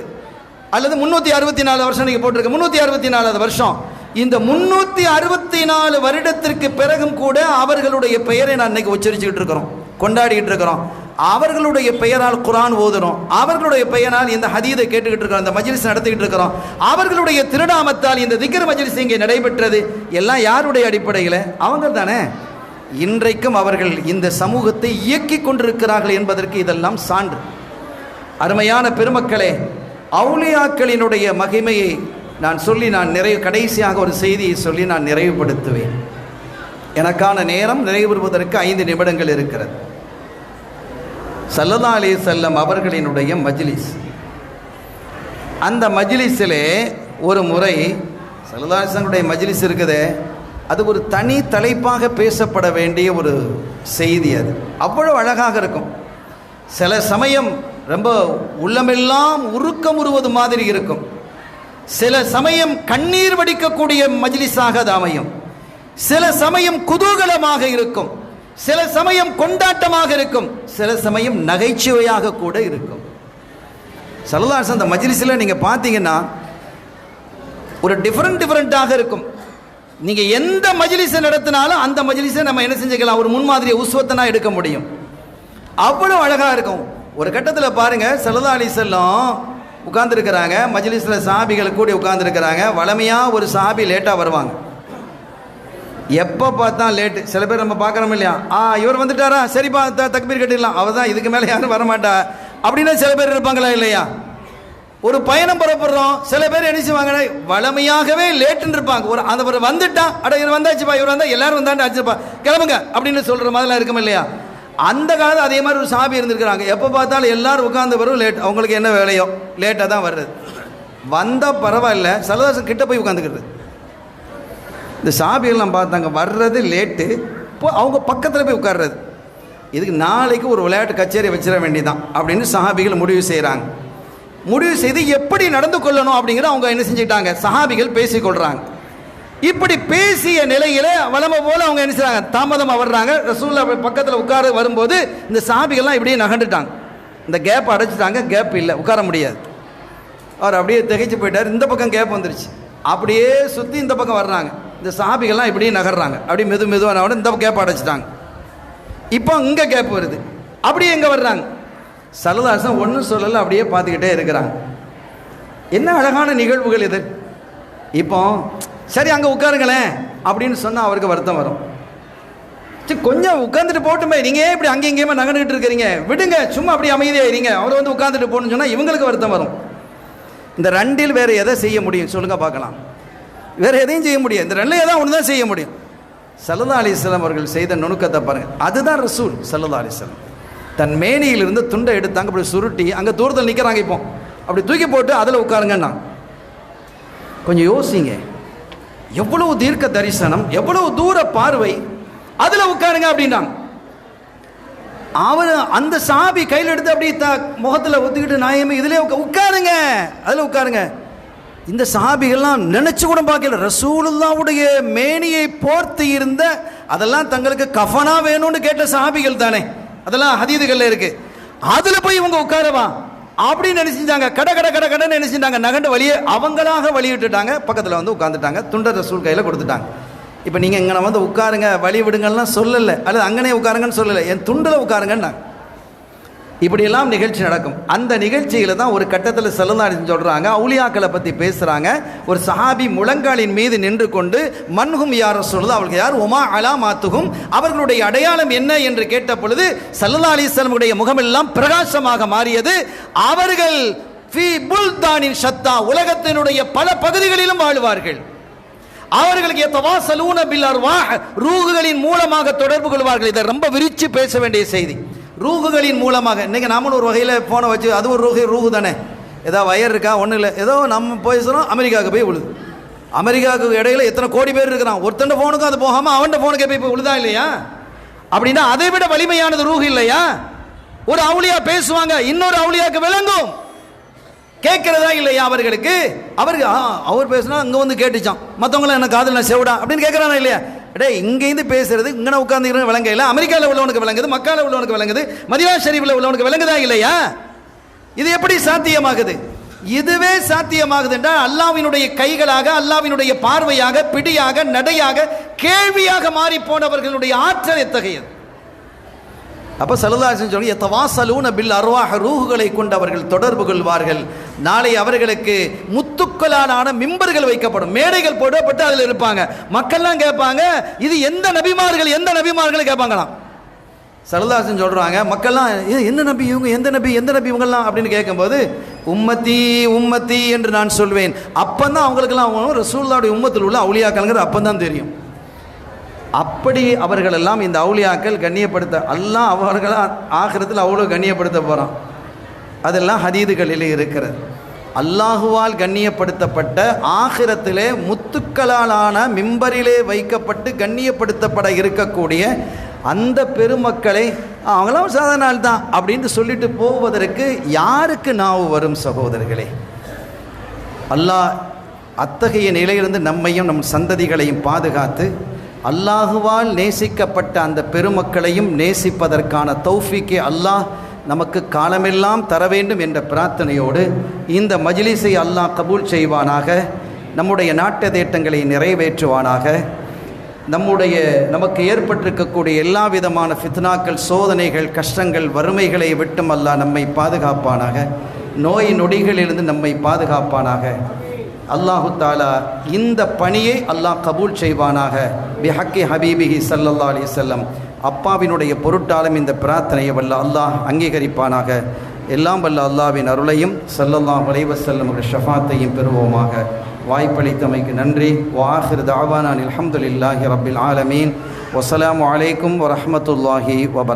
அல்லது 364 வருஷம் நீங்க போட்டிருக்க, 364 வருஷம். இந்த 364 வருடத்திற்கு பிறகும் கூட அவர்களுடைய பெயரை நான் இன்னைக்கு உச்சரிச்சுக்கிட்டு இருக்கிறோம், கொண்டாடிக்கிட்டு இருக்கிறோம். அவர்களுடைய பெயரால் குர்ஆன் ஓதுறோம், அவர்களுடைய பெயரால் இந்த ஹதீதை கேட்டுக்கிட்டு இருக்கிறோம், இந்த மஜ்லிஸ் நடத்திக்கிட்டு இருக்கிறோம். அவர்களுடைய திருநாமத்தால் இந்த திக்ர் மஜ்லிஸ் இங்கே நடைபெற்றது. எல்லாம் யாருடைய அடிப்படையில்? அவங்க தானே. இன்றைக்கும் அவர்கள் இந்த சமூகத்தை இயக்கி கொண்டிருக்கிறார்கள் என்பதற்கு இதெல்லாம் சான்று. அருமையான பெருமக்களே, அவுலியாக்களினுடைய மகிமையை நான் சொல்லி கடைசியாக ஒரு செய்தியை சொல்லி நான் நிறைவுபடுத்துவேன். எனக்கான நேரம் நிறைவு பெறுவதற்கு 5 நிமிடங்கள் இருக்கிறது. ஸல்லல்லாஹு அலைஹி வஸல்லம் அவர்களினுடைய மஜ்லிஸ், அந்த மஜ்லிஸிலே ஒரு முறை ஸல்லல்லாஹு அலைஹி வஸல்லம் மஜ்லிஸ் இருக்குதே, அது ஒரு தனி தலைப்பாக பேசப்பட வேண்டிய ஒரு செய்தி. அது அவ்வளவு அழகாக இருக்கும். சில சமயம் ரொம்ப உள்ளமெல்லாம் உருக்கமுறுவது மாதிரி இருக்கும். சில சமயம் கண்ணீர் வடிக்கக்கூடிய மஜ்லிஸாக அது அமையும். சில சமயம் குதூகலமாக இருக்கும், சில சமயம் கொண்டாட்டமாக இருக்கும், சில சமயம் நகைச்சுவையாக கூட இருக்கும். ஸல்லல்லாஹு அலைஹி வஸல்லம் அந்த மஜ்லிஸில் நீங்கள் பார்த்தீங்கன்னா ஒரு டிஃப்ரெண்ட்டாக இருக்கும். நீங்கள் எந்த மஜ்லிஸை நடத்தினாலும் அந்த மஜ்லிஸை நம்ம என்ன செஞ்சுக்கலாம், ஒரு முன்மாதிரியை உஸ்வத்தனா எடுக்க முடியும். அவ்வளோ அழகாக இருக்கும். ஒரு கட்டத்தில் பாருங்கள், ஸல்லல்லாஹு அலைஹி வஸல்லம் உட்கார்ந்துருக்கிறாங்க மஜ்லிஸில், சஹாபிகள் கூடி உட்கார்ந்துருக்கிறாங்க. வளமையாக ஒரு சஹாபி லேட்டாக வருவாங்க, எப்போ பார்த்தா லேட்டு. சில பேர் நம்ம பார்க்குறோம் இல்லையா, இவர் வந்துட்டாரா, சரிப்பா தக்பீர் கட்டிடலாம், அவர் தான், இதுக்கு மேலே யாரும் வரமாட்டா அப்படின்னா சில பேர் இருப்பாங்களா இல்லையா? ஒரு பயணம் புறப்படுறோம், சில பேர் என்ன செய்வாங்க, வளமையாகவே லேட்டுன்னு இருப்பாங்க. ஒரு வந்துட்டா, இவர் வந்தாச்சுப்பா, இவர் வந்தால் எல்லாரும் வந்தாண்டு ஆச்சுப்பா, கிளம்புங்க அப்படின்னு சொல்கிற மாதிரிலாம் இருக்கும் இல்லையா? அந்த காலத்தில் அதே மாதிரி ஒரு சாபி இருந்திருக்கிறாங்க. எப்போ பார்த்தாலும் எல்லாரும் உட்கார்ந்து வரும் லேட், அவங்களுக்கு என்ன வேலையோ லேட்டாக தான் வர்றது. வந்தால் பரவாயில்ல, சலதாசன் கிட்ட போய் உட்காந்துக்கிறது. இந்த சாபிகள்லாம் பார்த்தாங்க வர்றது லேட்டு, இப்போ அவங்க பக்கத்தில் போய் உட்கார்றது. இதுக்கு நாளைக்கு ஒரு விளையாட்டு கச்சேரி வச்சிட வேண்டியதான் அப்படின்னு சஹாபிகள் முடிவு செய்கிறாங்க. முடிவு செய்து எப்படி நடந்து கொள்ளணும் அப்படிங்கிற அவங்க என்ன செஞ்சுக்கிட்டாங்க, சஹாபிகள் பேசிக்கொள்கிறாங்க. இப்படி பேசிய நிலையில வளமை போல அவங்க என்ன செய்றாங்க, தாமதமாக வர்றாங்க. ரசூலுல்லாஹ் பக்கத்தில் உட்கார வரும்போது இந்த சஹாபிகள்லாம் இப்படியே நகண்டுட்டாங்க, இந்த கேப் அடைச்சிட்டாங்க, கேப் இல்லை, உட்கார முடியாது. அவர் அப்படியே திகைச்சு போயிட்டார். இந்த பக்கம் கேப் வந்துருச்சு, அப்படியே சுற்றி இந்த பக்கம் வர்றாங்க. இந்த சஹாபிகள்லாம் இப்படியே நகர்றாங்க, அப்படியே மெதுவான இந்த கேப் அடைச்சிட்டாங்க. இப்போ இங்கே கேப் வருது, அப்படியே எங்கே வர்றாங்க. ஸல்லல்லாஹு அலைஹி வஸல்லம் ஒன்றும் சொல்லலை, அப்படியே பார்த்துக்கிட்டே இருக்கிறாங்க. என்ன அழகான நிகழ்வுகள் இது. இப்போ சரி அங்கே உட்காருங்களேன் அப்படின்னு சொன்னால் அவருக்கு வருத்தம் வரும். சரி கொஞ்சம் உட்காந்துட்டு போட்டுமே, நீங்கள் ஏன் இப்படி அங்கே இங்கேயுமே நகர்ந்துட்டு இருக்கிறீங்க, விடுங்க சும்மா அப்படி அமைதியாக இருங்க, அவர் வந்து உட்காந்துட்டு போகணும்னு சொன்னால் இவங்களுக்கு வருத்தம் வரும். இந்த ரெண்டில் வேறு எதை செய்ய முடியும் சொல்லுங்கள் பார்க்கலாம்? வேறு எதையும் செய்ய முடியும். இந்த ரெண்டில் ஏதாவது ஒன்று தான் செய்ய முடியும். ஸல்லல்லாஹு அலைஹி வஸல்லம் அவர்கள் செய்த நுணுக்கத்தை பாருங்கள். அதுதான் ரசூல் ஸல்லல்லாஹு அலைஹி வஸல்லம். தன் மேனியிலிருந்து துண்டை எடுத்தாங்க, அப்படி சுருட்டி அங்கே தூரத்தில் நிற்கிறாங்க, இப்போ அப்படி தூக்கி போட்டு அதில் உட்காருங்கண்ணா. கொஞ்சம் யோசிங்க, எவ்வளவு தீர்க்க தரிசனம், எவ்வளவு தூர பார்வை, அதில் உட்காருங்க அப்படின்னாங்க. அவர் அந்த சாபி கையில் எடுத்து அப்படி முகத்தில் ஒத்துக்கிட்டு நாயமே இதிலே உட்காருங்க, அதில் உட்காருங்க. இந்த சஹாபிகள்லாம் நினைச்சு கூட பார்க்கல, ரசூலுல்லாஹ்வுடைய மேனியை போர்த்து இருந்த அதெல்லாம் தங்களுக்கு கஃபனா வேணும்னு கேட்ட சஹாபிகள் தானே, அதெல்லாம் ஹதீதுகள்ல இருக்கு. அதுல போய் இவங்க உட்காரவா அப்படின்னு நினைச்சிட்டாங்க. கட கட கட கடன்னு நினைச்சிட்டாங்க. நகண்டு வழியே அவங்களாக வழி விட்டுட்டாங்க, பக்கத்தில் வந்து உட்காந்துட்டாங்க, துண்ட ரசூல் கையில் கொடுத்துட்டாங்க. இப்போ நீங்கள் இங்கே வந்து உட்காருங்க வழி விடுங்கள்லாம் சொல்லலை, அல்லது அங்கனே உட்காருங்கன்னு சொல்லலை, என் துண்டில் உட்காருங்கன்னாங்க. இப்படியெல்லாம் நிகழ்ச்சி நடக்கும். அந்த நிகழ்ச்சியில் தான் ஒரு கட்டத்தில் ஸல்லல்லாஹு அலைஹி வஸல்லம் சொல்கிறாங்க, அவுலியாக்களை பற்றி பேசுகிறாங்க. ஒரு சஹாபி முழங்காலின் மீது நின்று கொண்டு மன்ஹும் யா ரசூலுல்லாஹ், அவர்கள் யார், உமா அலாமாத்துஹும், அவர்களுடைய அடையாளம் என்ன என்று கேட்ட பொழுது ஸல்லல்லாஹு அலைஹி வஸல்லம் உடைய முகமெல்லாம் பிரகாசமாக மாறியது. அவர்கள் ஃபீ புல்தானின் ஷத்தா, உலகத்தினுடைய பல பகுதிகளிலும் வாழ்வார்கள். அவர்களுக்கு யதவாஸலூன பில் அர்வாஹ், ரூஹுகளின் மூலமாக தொடர்பு கொள்வார்கள். இதை ரொம்ப விரிச்சு பேச வேண்டிய செய்தி. ரூஹுகளின் மூலமாக. இன்றைக்கி நம்மளும் ஒரு வகையில் ஃபோனை வச்சு, அது ஒரு ரூஹு தானே, ஏதோ வயர் இருக்கா ஒன்றும் இல்லை, ஏதோ நம்ம பேசுகிறோம் அமெரிக்காவுக்கு போய் விழுது. அமெரிக்காவுக்கு இடையில எத்தனை கோடி பேர் இருக்கிறான், ஒருத்தண்ட ஃபோனுக்கும் அது போகாமல் அவன்கிட்ட ஃபோனுக்கு போய் விழுதா இல்லையா? அப்படின்னா அதை விட வலிமையானது ரூஹு இல்லையா? ஒரு அவுலியா பேசுவாங்க, இன்னொரு அவுலியாவுக்கு விளங்கும், கேட்கிறதா இல்லையா அவர்களுக்கு? அவருக்கு அவர் பேசுனா அங்கே வந்து கேட்டுச்சான், மற்றவங்களாம் என்ன காதல் நான் செவிடா அப்படின்னு கேட்குறானா இல்லையா? டே இங்கேருந்து பேசுறது இங்கே உட்காந்துக்கிறேன் விளங்க இல்லை, அமெரிக்காவில் உள்ளவனுக்கு விளங்குது, மக்காவில் உள்ளவனுக்கு விளங்குது, மதீனா ஷரீஃபில் உள்ளவனுக்கு விளங்குதா இல்லையா? இது எப்படி சாத்தியமாகுது? இதுவே சாத்தியமாகுது என்றால் அல்லாஹ்வினுடைய கைகளாக, அல்லாஹ்வினுடைய பார்வையாக, பிடியாக, நடையாக, கேள்வியாக மாறி போனவர்களுடைய ஆற்றல் எத்தகையது. அப்போ ஸல்லல்லாஹு அலைஹி வஸல்லம் சொல்லி யதவாஸலூன பில் அர்வாஹ், ரூஹுகளை கொண்டு அவர்கள் தொடர்பு கொள்வார்கள். நாளை அவர்களுக்கு முத்துக்களாலான மிம்பர்கள் வைக்கப்படும், மேடைகள் போடப்பட்டு அதில் இருப்பாங்க. மக்கள்லாம் கேட்பாங்க, இது எந்த நபிமார்கள், எந்த நபிமார்கள் கேட்பாங்களாம். ஸல்லல்லாஹு அலைஹி வஸல்லம் சொல்கிறாங்க, மக்கள்லாம் எந்த நபி இவங்க, எந்த நபி, எந்த நபி இவங்கெல்லாம் அப்படின்னு கேட்கும்போது உம்மத்தி உம்மத்தி என்று நான் சொல்வேன். அப்போ தான் அவங்களுக்கெல்லாம் ரசூலுல்லாஹ்வுடைய உம்மத்தில் உள்ள அவுலியாக்கள்ங்கிற அப்போ தான் தெரியும். அப்படி அவர்களெல்லாம் இந்த அவுலியாக்கள் கண்ணியப்படுத்த, அல்லாஹ் அவர்களால் ஆகிரத்தில் அவ்வளோ கண்ணியப்படுத்த போகிறான். அதெல்லாம் ஹதீதுகளிலே இருக்கிறது. அல்லாஹுவால் கண்ணியப்படுத்தப்பட்ட ஆகிரத்திலே முத்துக்களாலான மிம்பரிலே வைக்கப்பட்டு கண்ணியப்படுத்தப்பட இருக்கக்கூடிய அந்த பெருமக்களை அவங்களாம் சாதாரண நாள் தான் அப்படின்னு சொல்லிட்டு போவதற்கு யாருக்கு நாவு வரும் சகோதரர்களே? அல்லாஹ் அத்தகைய நிலையிலிருந்து நம்மையும் நம் சந்ததிகளையும் பாதுகாத்து அல்லாஹுவால் நேசிக்கப்பட்ட அந்த பெருமக்களையும் நேசிப்பதற்கான தௌஃபீக்கை அல்லாஹ் நமக்கு காலமெல்லாம் தர வேண்டும் என்ற பிரார்த்தனையோடு இந்த மஜ்லிஸை அல்லாஹ் கபூல் செய்வானாக, நம்முடைய நாட்ட தேட்டங்களை நிறைவேற்றுவானாக, நமக்கு ஏற்பட்டிருக்கக்கூடிய எல்லா விதமான ஃபித்னாக்கள், சோதனைகள், கஷ்டங்கள், வறுமைகளை விட்டும் அல்லாஹ் நம்மை பாதுகாப்பானாக, நோய் நொடிகளிலிருந்து நம்மை பாதுகாப்பானாக. அல்லாஹு தாலா இந்த பணியை அல்லாஹ் கபூல் செய்வானாக. பிஹக்கி ஹபீபிஹி ஸல்லல்லாஹு அலைஹி வஸல்லம், அப்பாவினுடைய பொருட்டாலும் இந்த பிரார்த்தனையை வல்ல அல்லாஹ் அங்கீகரிப்பானாக. எல்லாம் வல்ல அல்லாஹ்வின் அருளையும் ஸல்லல்லாஹு அலைஹி வஸல்லம் ஷஃபாத்தையும் பெறுவோமாக. வாய்ப்பளித்தமைக்கு நன்றி. வஆஹிரு தஅவானா அல்ஹம்துலில்லாஹி ரப்பில் ஆலமீன். வஸ்ஸலாமு அலைக்கும் வரஹ்மத்துல்லாஹி வபரகாத்துஹு.